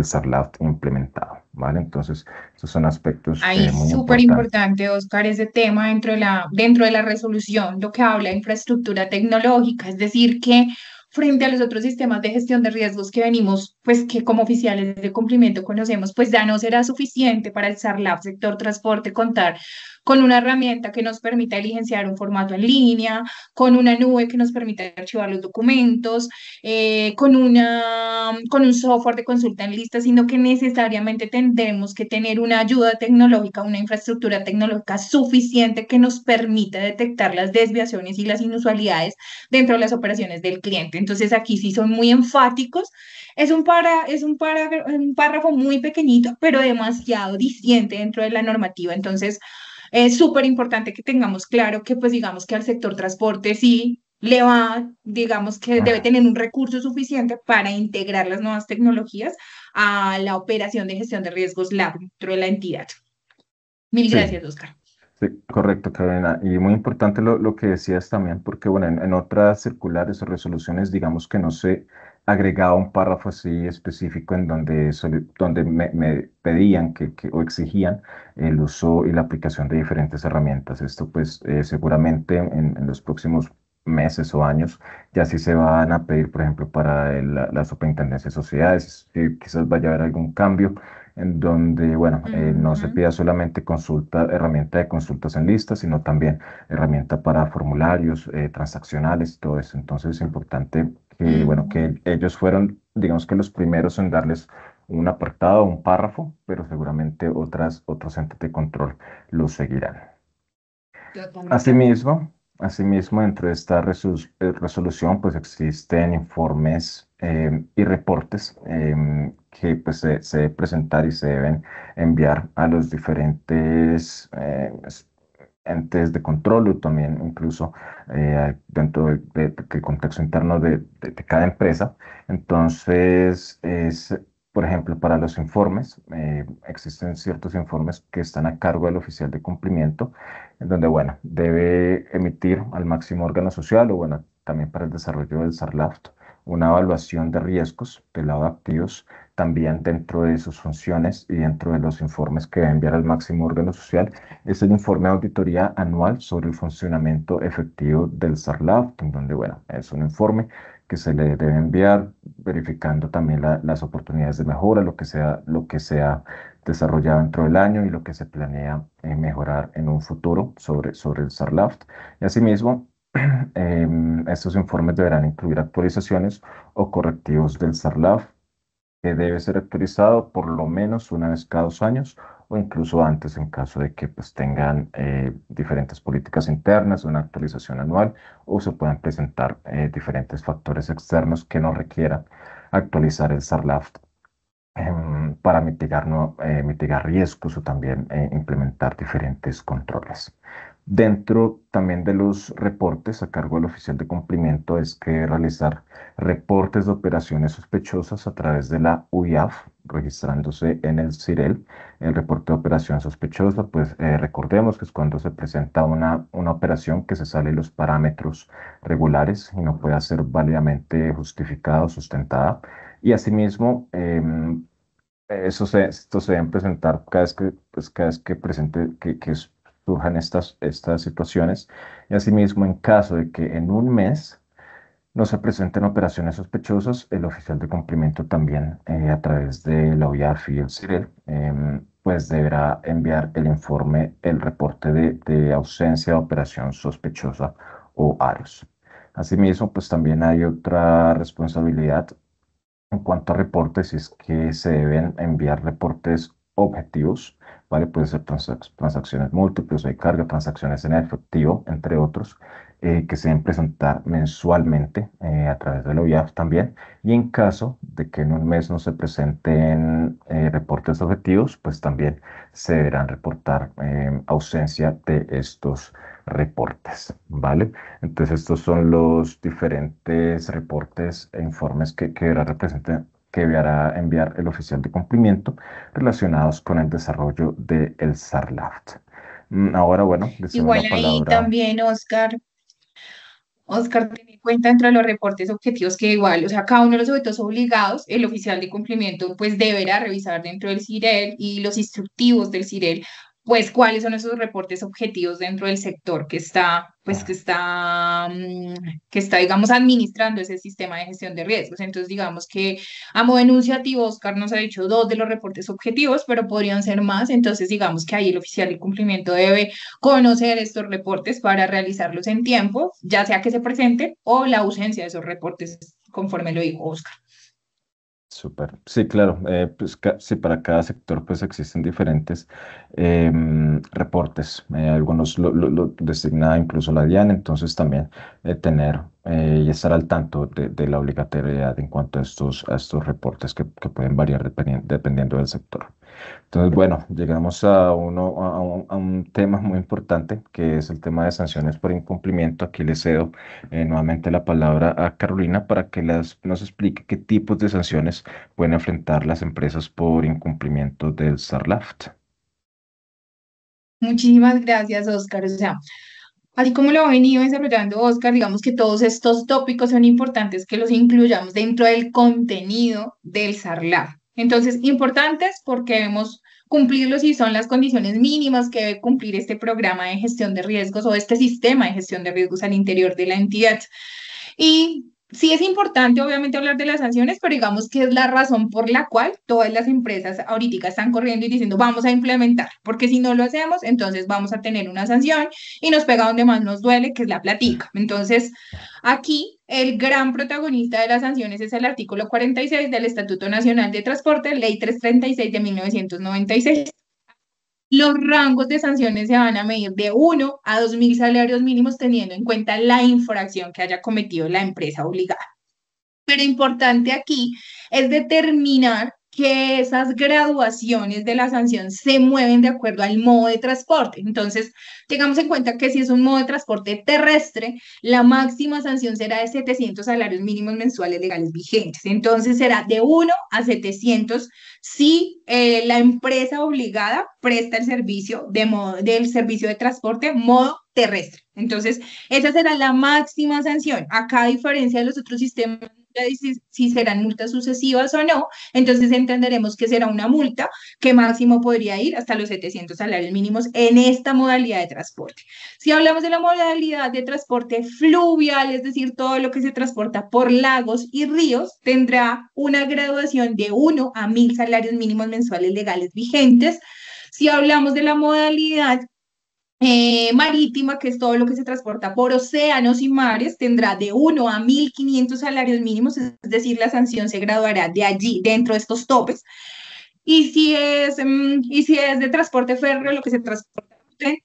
SARLAF implementado, ¿vale? Entonces, esos son aspectos Ahí muy súper importantes. importante, Oscar, ese tema dentro de la resolución, lo que habla de infraestructura tecnológica, es decir, que frente a los otros sistemas de gestión de riesgos que venimos, pues que como oficiales de cumplimiento conocemos, pues ya no será suficiente para el SARLAF sector transporte contar con una herramienta que nos permita diligenciar un formato en línea, con una nube que nos permita archivar los documentos, con un software de consulta en lista, sino que necesariamente tendremos que tener una ayuda tecnológica, una infraestructura tecnológica suficiente que nos permita detectar las desviaciones y las inusualidades dentro de las operaciones del cliente. Entonces aquí sí son muy enfáticos. Un párrafo muy pequeñito, pero demasiado diciente dentro de la normativa. Entonces, es súper importante que tengamos claro que, pues, digamos que al sector transporte sí le va, digamos que debe tener un recurso suficiente para integrar las nuevas tecnologías a la operación de gestión de riesgos LAB dentro de la entidad. Mil Sí, gracias, Oscar. sí, correcto, Carolina. Y muy importante lo que decías también, porque bueno, en otras circulares o resoluciones, digamos que no se agregaba un párrafo así específico en donde, donde me pedían o exigían el uso y la aplicación de diferentes herramientas. Esto pues seguramente en los próximos meses o años ya sí se van a pedir, por ejemplo, para la Superintendencia de Sociedades, quizás vaya a haber algún cambio en donde, bueno, no se Ujú. pida solamente herramienta de consultas en lista, sino también herramienta para formularios, transaccionales, todo eso. Entonces es importante que, bueno, Ujú. que ellos fueron, digamos que los primeros en darles un apartado, un párrafo, pero seguramente otros entes de control lo seguirán. Totalmente de acuerdo. Asimismo, Asimismo, dentro de esta resolución, pues existen informes y reportes que pues, se deben presentar y se deben enviar a los diferentes entes de control o también incluso dentro del contexto interno de cada empresa. Entonces, por ejemplo, para los informes, existen ciertos informes que están a cargo del oficial de cumplimiento en donde, bueno, debe emitir al máximo órgano social o, bueno, también para el desarrollo del SARLAFT, una evaluación de riesgos del lado de activos, también dentro de sus funciones y dentro de los informes que debe enviar al máximo órgano social, es el informe de auditoría anual sobre el funcionamiento efectivo del SARLAFT, en donde, bueno, es un informe que se le debe enviar, verificando también las oportunidades de mejora, lo que sea desarrollado dentro del año y lo que se planea mejorar en un futuro sobre el SARLAFT. Y asimismo, estos informes deberán incluir actualizaciones o correctivos del SARLAFT, que debe ser actualizado por lo menos una vez cada 2 años o incluso antes en caso de que pues, tengan diferentes políticas internas, una actualización anual o se puedan presentar diferentes factores externos que no requieran actualizar el SARLAFT para mitigar, ¿no? Mitigar riesgos o también implementar diferentes controles. Dentro también de los reportes a cargo del oficial de cumplimiento es que realizar reportes de operaciones sospechosas a través de la UIAF, registrándose en el CIREL. El reporte de operación sospechosa, pues recordemos que es cuando se presenta una operación que se sale de los parámetros regulares y no puede ser válidamente justificada o sustentada. Y asimismo, esto se deben presentar cada vez que surjan estas situaciones. Y asimismo, en caso de que en un mes no se presenten operaciones sospechosas, el oficial de cumplimiento también, a través de la OIAF y el CIREL, pues deberá enviar el reporte de ausencia de operación sospechosa o AROS. Asimismo, pues también hay otra responsabilidad en cuanto a reportes, es que se deben enviar reportes objetivos, ¿vale? Pueden ser transacciones múltiples, hay carga, transacciones en efectivo, entre otros, que se deben presentar mensualmente a través de la OIAF también. Y en caso de que en un mes no se presenten reportes objetivos, pues también se deberán reportar ausencia de estos reportes, ¿vale? Entonces, estos son los diferentes reportes e informes que deberá enviar el oficial de cumplimiento relacionados con el desarrollo del SARLAFT. Ahora, bueno, le cedo Igual la ahí palabra. también, Oscar, ten en cuenta dentro de los reportes objetivos que igual, o sea, cada uno de los objetivos obligados, el oficial de cumplimiento pues deberá revisar dentro del CIREL y los instructivos del CIREL, pues cuáles son esos reportes objetivos dentro del sector que está, digamos, administrando ese sistema de gestión de riesgos. Entonces, digamos que a modo enunciativo, Oscar nos ha dicho dos de los reportes objetivos, pero podrían ser más. Entonces, digamos que ahí el oficial de cumplimiento debe conocer estos reportes para realizarlos en tiempo, ya sea que se presenten o la ausencia de esos reportes, conforme lo dijo Oscar. Súper. Sí, claro. Pues sí, para cada sector pues existen diferentes reportes. Algunos lo designa incluso la DIAN, entonces también tener y estar al tanto de la obligatoriedad en cuanto a estos reportes que pueden variar dependiendo del sector. Entonces, bueno, llegamos a un tema muy importante, que es el tema de sanciones por incumplimiento. Aquí le cedo nuevamente la palabra a Carolina para que nos explique qué tipos de sanciones pueden enfrentar las empresas por incumplimiento del SARLAFT. Muchísimas gracias, Oscar. O sea, así como lo ha venido desarrollando Oscar, digamos que todos estos tópicos son importantes que los incluyamos dentro del contenido del SARLAF. Entonces, importantes porque debemos cumplirlos y son las condiciones mínimas que debe cumplir este programa de gestión de riesgos o este sistema de gestión de riesgos al interior de la entidad. Y sí es importante, obviamente, hablar de las sanciones, pero digamos que es la razón por la cual todas las empresas ahorita están corriendo y diciendo, vamos a implementar, porque si no lo hacemos, entonces vamos a tener una sanción y nos pega donde más nos duele, que es la platica. Entonces, aquí el gran protagonista de las sanciones es el artículo 46 del Estatuto Nacional de Transporte, Ley 336 de 1996. Los rangos de sanciones se van a medir de 1 a 2.000 salarios mínimos teniendo en cuenta la infracción que haya cometido la empresa obligada. Pero importante aquí es determinar que esas graduaciones de la sanción se mueven de acuerdo al modo de transporte. Entonces, tengamos en cuenta que si es un modo de transporte terrestre, la máxima sanción será de 700 salarios mínimos mensuales legales vigentes. Entonces, será de 1 a 700 si la empresa obligada presta el servicio del servicio de transporte modo terrestre. Entonces, esa será la máxima sanción. Acá, a diferencia de los otros sistemas, si serán multas sucesivas o no, entonces entenderemos que será una multa que máximo podría ir hasta los 700 salarios mínimos en esta modalidad de transporte. Si hablamos de la modalidad de transporte fluvial, es decir, todo lo que se transporta por lagos y ríos, tendrá una graduación de 1 a 1.000 salarios mínimos mensuales legales vigentes. Si hablamos de la modalidad marítima, que es todo lo que se transporta por océanos y mares, tendrá de 1 a 1.500 salarios mínimos, es decir, la sanción se graduará de allí, dentro de estos topes. Y si es de transporte férreo, lo que se transporta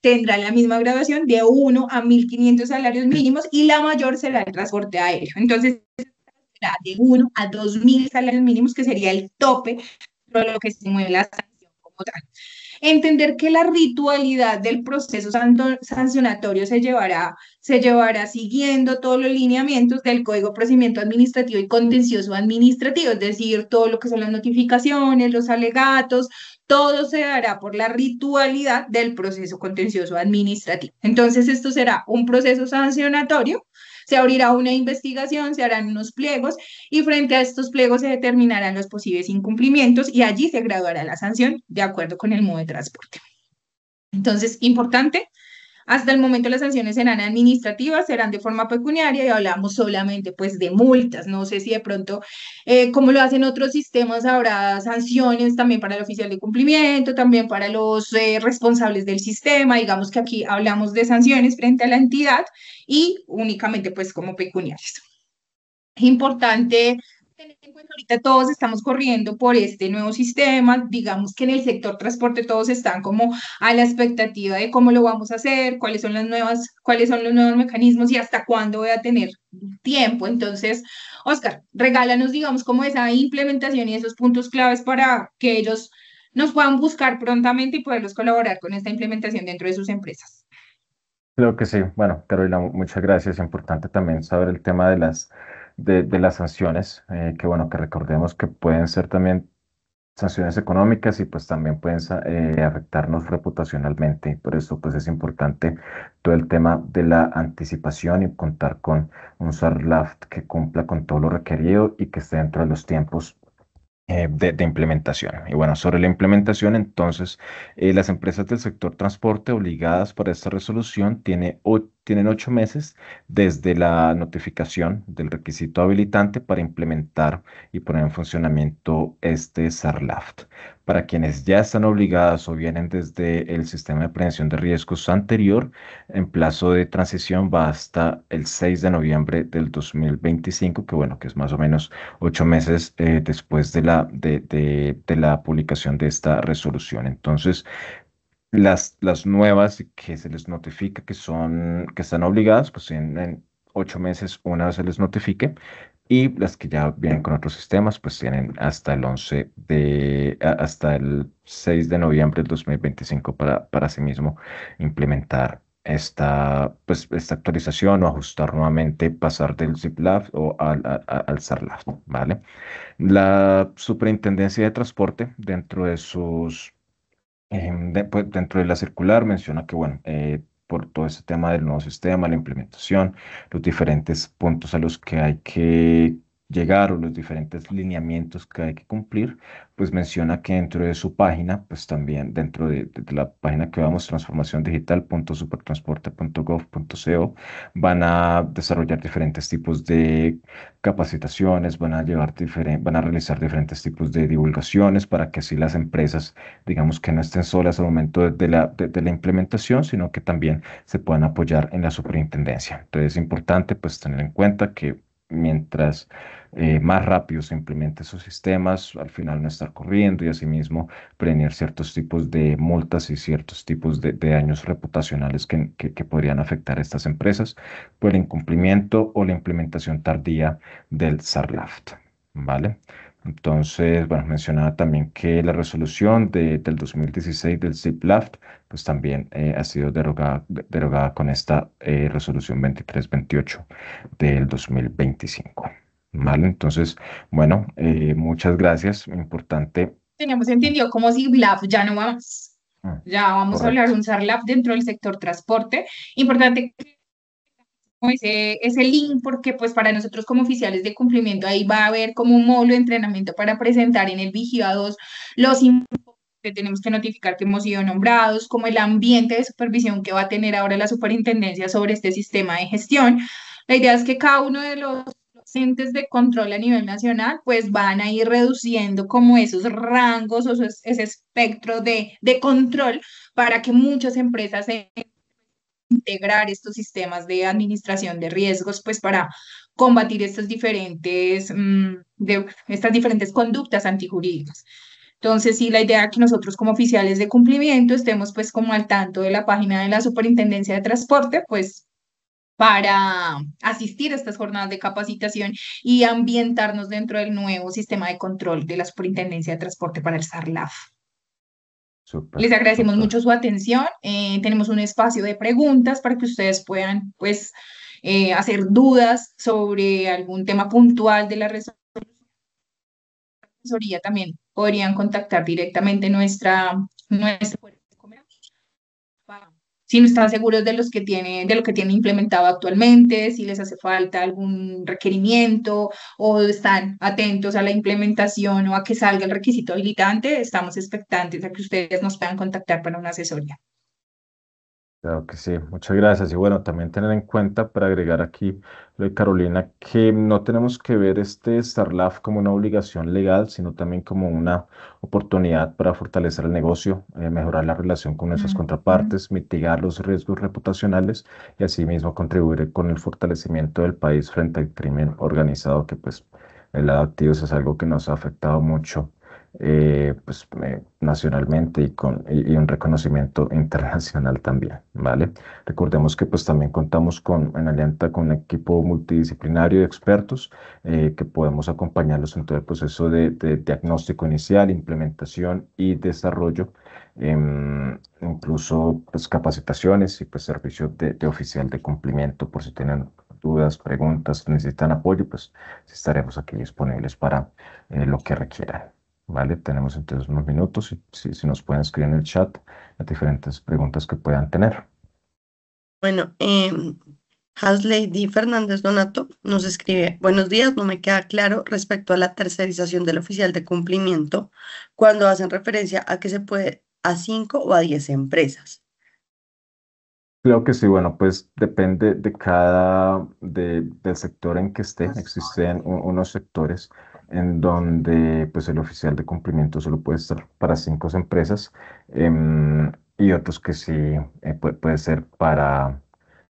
tendrá la misma graduación de 1 a 1.500 salarios mínimos y la mayor será el transporte aéreo. Entonces, será de 1 a 2.000 salarios mínimos, que sería el tope de lo que se mueve la sanción como tal. Entender que la ritualidad del proceso sancionatorio se llevará siguiendo todos los lineamientos del Código de Procedimiento Administrativo y Contencioso Administrativo, es decir, todo lo que son las notificaciones, los alegatos, todo se dará por la ritualidad del proceso contencioso administrativo. Entonces, esto será un proceso sancionatorio. Se abrirá una investigación, se harán unos pliegos y frente a estos pliegos se determinarán los posibles incumplimientos y allí se graduará la sanción de acuerdo con el modo de transporte. Entonces, importante, hasta el momento las sanciones serán administrativas, serán de forma pecuniaria y hablamos solamente pues de multas. No sé si de pronto, como lo hacen otros sistemas, habrá sanciones también para el oficial de cumplimiento, también para los responsables del sistema. Digamos que aquí hablamos de sanciones frente a la entidad y únicamente pues como pecuniarias. Es importante tener en cuenta, ahorita todos estamos corriendo por este nuevo sistema, digamos que en el sector transporte todos están como a la expectativa de cómo lo vamos a hacer, cuáles son los nuevos mecanismos y hasta cuándo voy a tener tiempo. Entonces, Oscar, regálanos, digamos, como esa implementación y esos puntos claves para que ellos nos puedan buscar prontamente y poderlos colaborar con esta implementación dentro de sus empresas. Creo que sí. Bueno, Carolina, muchas gracias. Es importante también saber el tema de las sanciones, que bueno, que recordemos que pueden ser también sanciones económicas y pues también pueden afectarnos reputacionalmente. Por eso pues es importante todo el tema de la anticipación y contar con un SARLAF que cumpla con todo lo requerido y que esté dentro de los tiempos de implementación. Y bueno, sobre la implementación, entonces, las empresas del sector transporte obligadas por esta resolución tienen 8 meses desde la notificación del requisito habilitante para implementar y poner en funcionamiento este SARLAFT. Para quienes ya están obligadas o vienen desde el sistema de prevención de riesgos anterior, en plazo de transición va hasta el 6 de noviembre del 2025, que bueno, que es más o menos 8 meses después de la publicación de esta resolución. Entonces, las nuevas que se les notifica que están obligadas, pues en 8 meses una vez se les notifique. Y las que ya vienen con otros sistemas, pues tienen hasta el 6 de noviembre del 2025 para sí mismo implementar esta actualización o ajustar nuevamente, pasar del ZipLab o al SARLab, ¿vale? La Superintendencia de Transporte, dentro de la circular, menciona que, bueno, por todo ese tema del nuevo sistema, la implementación, los diferentes puntos a los que hay que llegar o los diferentes lineamientos que hay que cumplir, pues menciona que dentro de su página, pues también dentro de la página que vamos, transformaciondigital.supertransporte.gov.co, van a desarrollar diferentes tipos de capacitaciones, van a realizar diferentes tipos de divulgaciones para que así las empresas, digamos, que no estén solas al momento de la implementación, sino que también se puedan apoyar en la superintendencia. Entonces es importante pues tener en cuenta que mientras más rápido se implementen esos sistemas, al final no estar corriendo y asimismo prevenir ciertos tipos de multas y ciertos tipos de daños reputacionales que podrían afectar a estas empresas por el incumplimiento o la implementación tardía del SARLAFT, ¿vale? Entonces, bueno, mencionaba también que la resolución del 2016 del SIP-LAFT, pues también ha sido derogada con esta resolución 2328 del 2025. ¿Vale? Entonces, bueno, muchas gracias. Importante. Teníamos entendido como si BLAF ya no va más. Mm, Ya vamos a hablar de correcto. un SARLAF dentro del sector transporte. Importante como ese link, porque pues para nosotros como oficiales de cumplimiento ahí va a haber como un módulo de entrenamiento para presentar en el Vigía 2 los que tenemos que notificar que hemos sido nombrados, como el ambiente de supervisión que va a tener ahora la superintendencia sobre este sistema de gestión. La idea es que cada uno de los entes de control a nivel nacional pues van a ir reduciendo como esos rangos o ese espectro de control para que muchas empresas se integrar estos sistemas de administración de riesgos, pues para combatir estas diferentes conductas antijurídicas. Entonces, sí, la idea es que nosotros como oficiales de cumplimiento estemos pues como al tanto de la página de la Superintendencia de Transporte, pues para asistir a estas jornadas de capacitación y ambientarnos dentro del nuevo sistema de control de la Superintendencia de Transporte para el SARLAF. Súper, Les agradecemos súper. mucho su atención. Tenemos un espacio de preguntas para que ustedes puedan, pues, hacer dudas sobre algún tema puntual de la asesoría. También podrían contactar directamente nuestra si no están seguros de lo que tienen implementado actualmente, si les hace falta algún requerimiento o están atentos a la implementación o a que salga el requisito habilitante, estamos expectantes a que ustedes nos puedan contactar para una asesoría. Claro que sí, muchas gracias. Y bueno, también tener en cuenta para agregar aquí lo de Carolina, que no tenemos que ver este StarLab como una obligación legal, sino también como una oportunidad para fortalecer el negocio, mejorar la relación con nuestras Ujú. contrapartes, mitigar los riesgos reputacionales y asimismo contribuir con el fortalecimiento del país frente al crimen organizado, que pues el lado de activos es algo que nos ha afectado mucho nacionalmente y un reconocimiento internacional también, ¿vale? Recordemos que pues también contamos en Alianta con un equipo multidisciplinario de expertos que podemos acompañarlos en todo el proceso de diagnóstico inicial, implementación y desarrollo, incluso pues capacitaciones y pues servicio de oficial de cumplimiento por si tienen dudas, preguntas, necesitan apoyo, pues estaremos aquí disponibles para lo que requieran. ¿Vale? Tenemos entonces unos minutos y si nos pueden escribir en el chat las diferentes preguntas que puedan tener. Bueno, Hasley Fernández Donato nos escribe, buenos días, no me queda claro respecto a la tercerización del oficial de cumplimiento cuando hacen referencia a que se puede a 5 o a 10 empresas. Creo que sí, bueno, pues depende del sector en que esté. Existen unos sectores en donde pues el oficial de cumplimiento solo puede estar para 5 empresas y otros que sí puede ser para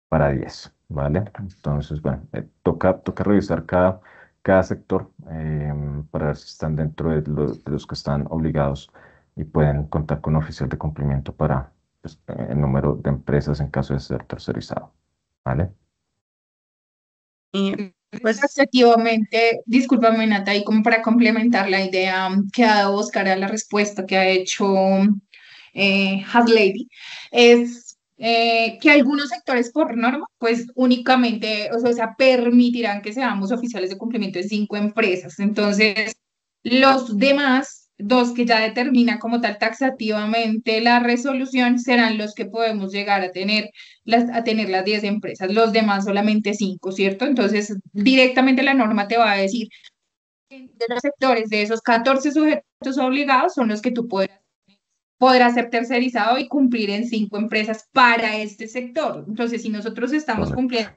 10, ¿vale? Entonces, bueno, toca revisar cada sector para ver si están dentro de los que están obligados y pueden contar con un oficial de cumplimiento para pues, el número de empresas en caso de ser tercerizado, ¿vale? Y pues, Efectivamente, discúlpame, Nata, y como para complementar la idea que ha dado Oscar a la respuesta que ha hecho Haslady, es que algunos sectores por norma, pues únicamente, o sea, permitirán que seamos oficiales de cumplimiento de 5 empresas. Entonces, los demás, dos que ya determina como tal taxativamente la resolución, serán los que podemos llegar a tener las 10 empresas, los demás solamente 5, ¿cierto? Entonces, directamente la norma te va a decir de los sectores de esos 14 sujetos obligados son los que tú podrás ser tercerizado y cumplir en 5 empresas para este sector. Entonces, si nosotros estamos Correcto. cumpliendo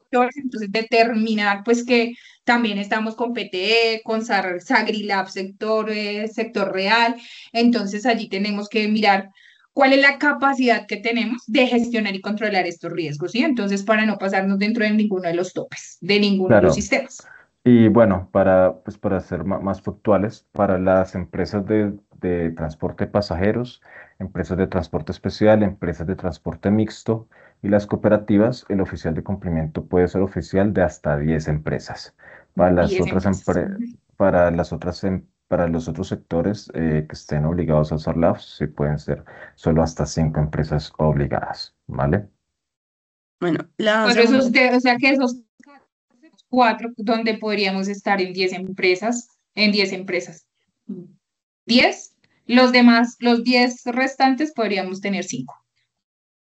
entonces determinar pues que también estamos con PTE, con Sagrilab, sector real, entonces allí tenemos que mirar cuál es la capacidad que tenemos de gestionar y controlar estos riesgos, ¿sí? Entonces para no pasarnos dentro de ninguno de los topes, de ninguno de los Claro, sistemas. Y bueno, pues para ser más puntuales, para las empresas de transporte de pasajeros, empresas de transporte especial, empresas de transporte mixto y las cooperativas, el oficial de cumplimiento puede ser oficial de hasta 10 empresas. Para las 10 otras, empresas. para los otros sectores que estén obligados a usar LAF, sí pueden ser solo hasta 5 empresas obligadas, ¿vale? Bueno, la Cuatro, segunda, o sea que esos cuatro, donde podríamos estar en 10 empresas, en 10 empresas. 10, los demás, los 10 restantes podríamos tener 5.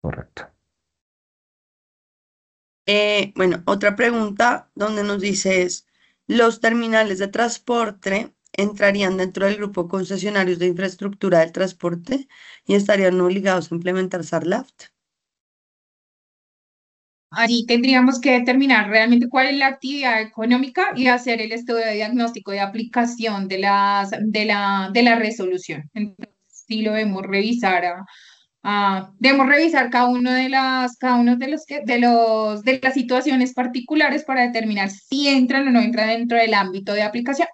Correcto. bueno, otra pregunta donde nos dice es, ¿los terminales de transporte entrarían dentro del grupo concesionarios de infraestructura del transporte y estarían obligados a implementar SARLAFT? Allí tendríamos que determinar realmente cuál es la actividad económica y hacer el estudio de diagnóstico de aplicación de la resolución. Entonces, sí lo debemos revisar debemos revisar cada uno de las situaciones particulares para determinar si entran o no entran dentro del ámbito de aplicación,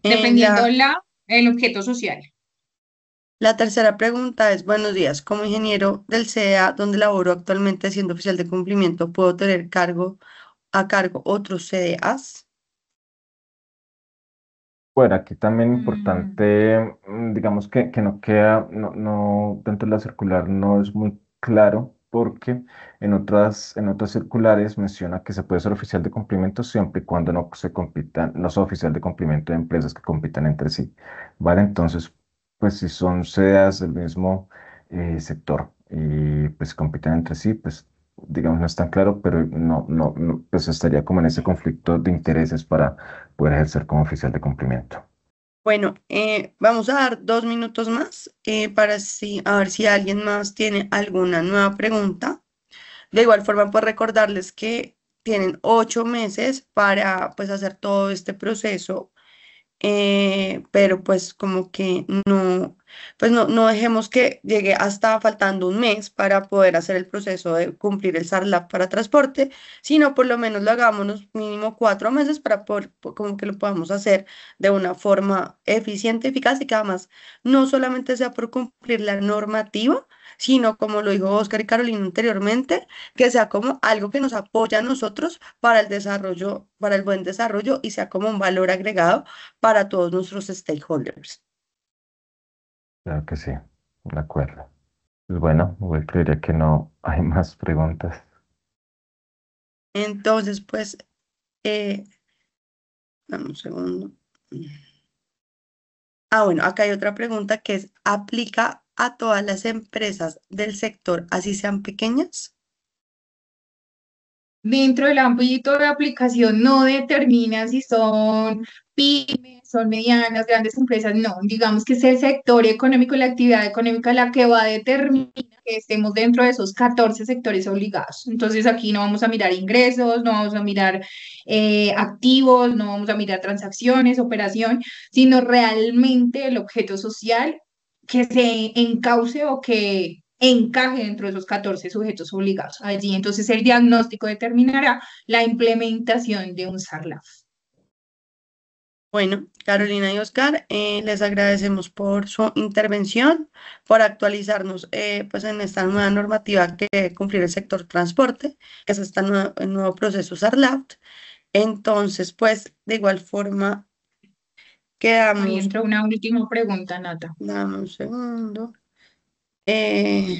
dependiendo La, el objeto social. la tercera pregunta es, buenos días, como ingeniero del CEA, donde laboro actualmente siendo oficial de cumplimiento, ¿puedo tener a cargo otros CDAs? Bueno, aquí también Mm. importante, digamos que no queda, dentro de la circular no es muy claro porque en otras circulares menciona que se puede ser oficial de cumplimiento siempre y cuando no se compitan, no sea oficial de cumplimiento de empresas que compitan entre sí, ¿vale? Entonces, pues si son sedas del mismo sector y pues compiten entre sí, pues digamos no es tan claro, pero pues estaría como en ese conflicto de intereses para poder ejercer como oficial de cumplimiento. Bueno, vamos a dar 2 minutos más a ver si alguien más tiene alguna nueva pregunta. De igual forma, pues recordarles que tienen 8 meses para pues hacer todo este proceso, pero pues como que no, pues no dejemos que llegue hasta faltando un mes para poder hacer el proceso de cumplir el SARLAP para transporte, sino por lo menos lo hagámonos mínimo 4 meses para poder, como que lo podamos hacer de una forma eficiente, eficaz y que además no solamente sea por cumplir la normativa, sino como lo dijo Oscar y Carolina anteriormente, que sea como algo que nos apoya a nosotros para el desarrollo, para el buen desarrollo y sea como un valor agregado para todos nuestros stakeholders. Claro que sí, de acuerdo. Pues bueno, igual creería que no hay más preguntas. Entonces, pues, eh, dame un segundo. Bueno, acá hay otra pregunta que es, ¿aplica a todas las empresas del sector, así sean pequeñas? Dentro del ámbito de aplicación no determina si son pymes, son medianas, grandes empresas, no. Digamos que es el sector económico y la actividad económica la que va a determinar que estemos dentro de esos 14 sectores obligados. Entonces aquí no vamos a mirar ingresos, no vamos a mirar activos, no vamos a mirar transacciones, operación, sino realmente el objeto social que se encauce o que encaje dentro de esos 14 sujetos obligados. Allí entonces el diagnóstico determinará la implementación de un SARLAF. Bueno, Carolina y Oscar, les agradecemos por su intervención, por actualizarnos pues en esta nueva normativa que debe cumplir el sector transporte, que es el nuevo proceso SARLAF. Entonces, pues, de igual forma, Ahí quedamos, entró una última pregunta, Nata. dame un segundo. Eh,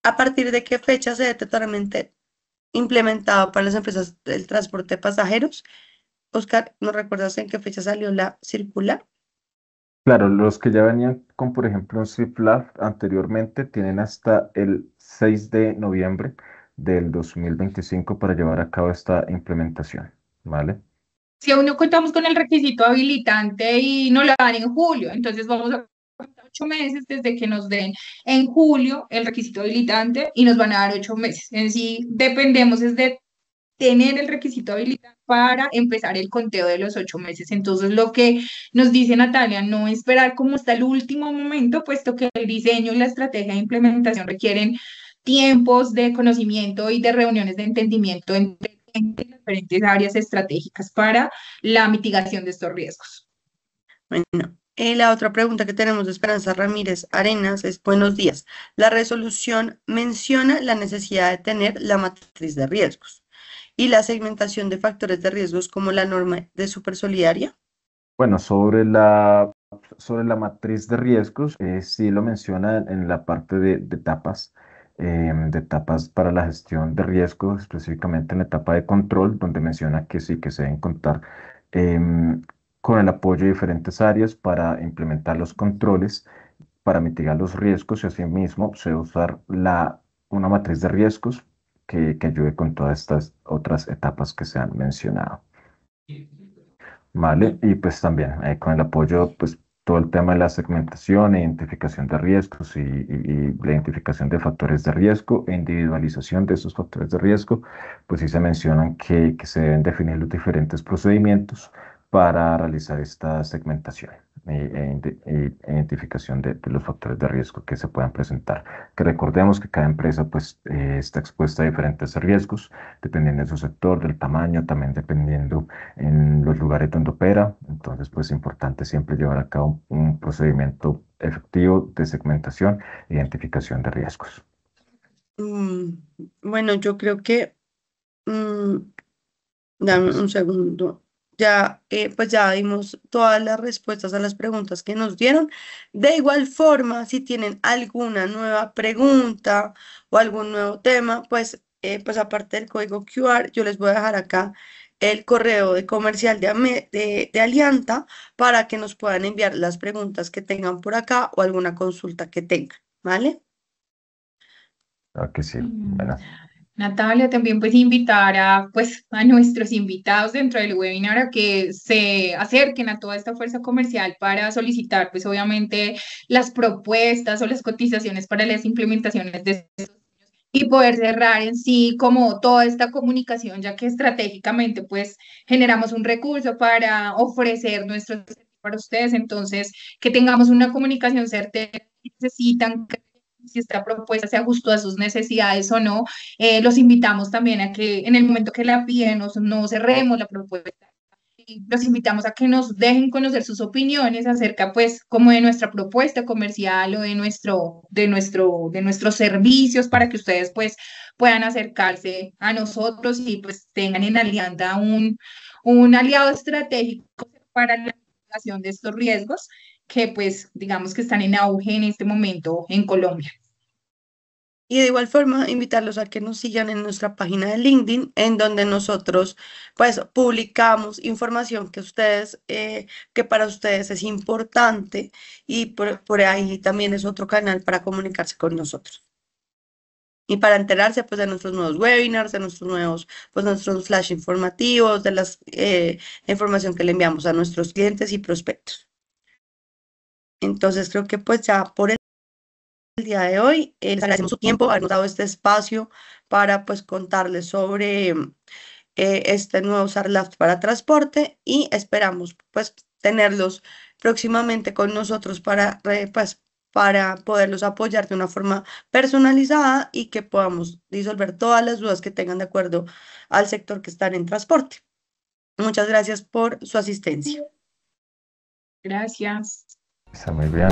¿A partir de qué fecha se debe totalmente implementado para las empresas del transporte de pasajeros? Oscar, ¿no recuerdas en qué fecha salió la circular? Claro, los que ya venían con, por ejemplo, un CIFLAB anteriormente tienen hasta el 6 de noviembre del 2025 para llevar a cabo esta implementación, ¿vale? Si aún no contamos con el requisito habilitante y no lo dan en julio, entonces vamos a contar 8 meses desde que nos den en julio el requisito habilitante y nos van a dar 8 meses. En sí, dependemos es de tener el requisito habilitante para empezar el conteo de los 8 meses. Entonces, lo que nos dice Natalia, no esperar como hasta el último momento, puesto que el diseño y la estrategia de implementación requieren tiempos de conocimiento y de reuniones de entendimiento entre en diferentes áreas estratégicas para la mitigación de estos riesgos. Bueno, la otra pregunta que tenemos de Esperanza Ramírez Arenas es, buenos días. La resolución menciona la necesidad de tener la matriz de riesgos y la segmentación de factores de riesgos como la norma de supersolidaria. Bueno, sobre la matriz de riesgos, sí lo menciona en la parte de etapas para la gestión de riesgos, específicamente en la etapa de control, donde menciona que sí que se deben contar em, con el apoyo de diferentes áreas para implementar los controles, para mitigar los riesgos y asimismo se debe usar una matriz de riesgos que ayude con todas estas otras etapas que se han mencionado. Vale, y pues también con el apoyo, pues todo el tema de la segmentación, identificación de riesgos y la identificación de factores de riesgo e individualización de esos factores de riesgo, pues sí se mencionan que se deben definir los diferentes procedimientos para realizar esta segmentación e identificación de los factores de riesgo que se puedan presentar. Que recordemos que cada empresa pues está expuesta a diferentes riesgos, dependiendo de su sector, del tamaño, también dependiendo en los lugares donde opera. Entonces, pues es importante siempre llevar a cabo un procedimiento efectivo de segmentación e identificación de riesgos. Bueno, yo creo que, mm, dame un segundo. Ya, pues ya dimos todas las respuestas a las preguntas que nos dieron. De igual forma, si tienen alguna nueva pregunta o algún nuevo tema, pues aparte del código QR, yo les voy a dejar acá el correo de comercial de Alianta para que nos puedan enviar las preguntas que tengan por acá o alguna consulta que tengan, ¿vale? Claro que sí. Mm, Bueno, Natalia, también pues invitar a nuestros invitados dentro del webinar a que se acerquen a toda esta fuerza comercial para solicitar pues obviamente las propuestas o las cotizaciones para las implementaciones de y poder cerrar en sí como toda esta comunicación, ya que estratégicamente pues generamos un recurso para ofrecer nuestros servicios para ustedes, entonces que tengamos una comunicación certera, necesitan que si esta propuesta se ajustó a sus necesidades o no, los invitamos también a que en el momento que la piden no cerremos la propuesta, los invitamos a que nos dejen conocer sus opiniones acerca, pues, como de nuestra propuesta comercial o de nuestros servicios para que ustedes, pues, puedan acercarse a nosotros y, pues, tengan en Alianza un aliado estratégico para la mitigación de estos riesgos que, pues, digamos que están en auge en este momento en Colombia. Y de igual forma, invitarlos a que nos sigan en nuestra página de LinkedIn, en donde nosotros, pues, publicamos información que para ustedes es importante y por ahí también es otro canal para comunicarse con nosotros. Y para enterarse, pues, de nuestros nuevos webinars, de nuestros flash informativos, de la información que le enviamos a nuestros clientes y prospectos. Entonces, creo que pues ya por el día de hoy. Les agradecemos su tiempo, habernos dado este espacio para pues contarles sobre este nuevo SARLAF para transporte y esperamos pues tenerlos próximamente con nosotros para poderlos apoyar de una forma personalizada y que podamos disolver todas las dudas que tengan de acuerdo al sector que están en transporte. Muchas gracias por su asistencia. Gracias. está muy bien.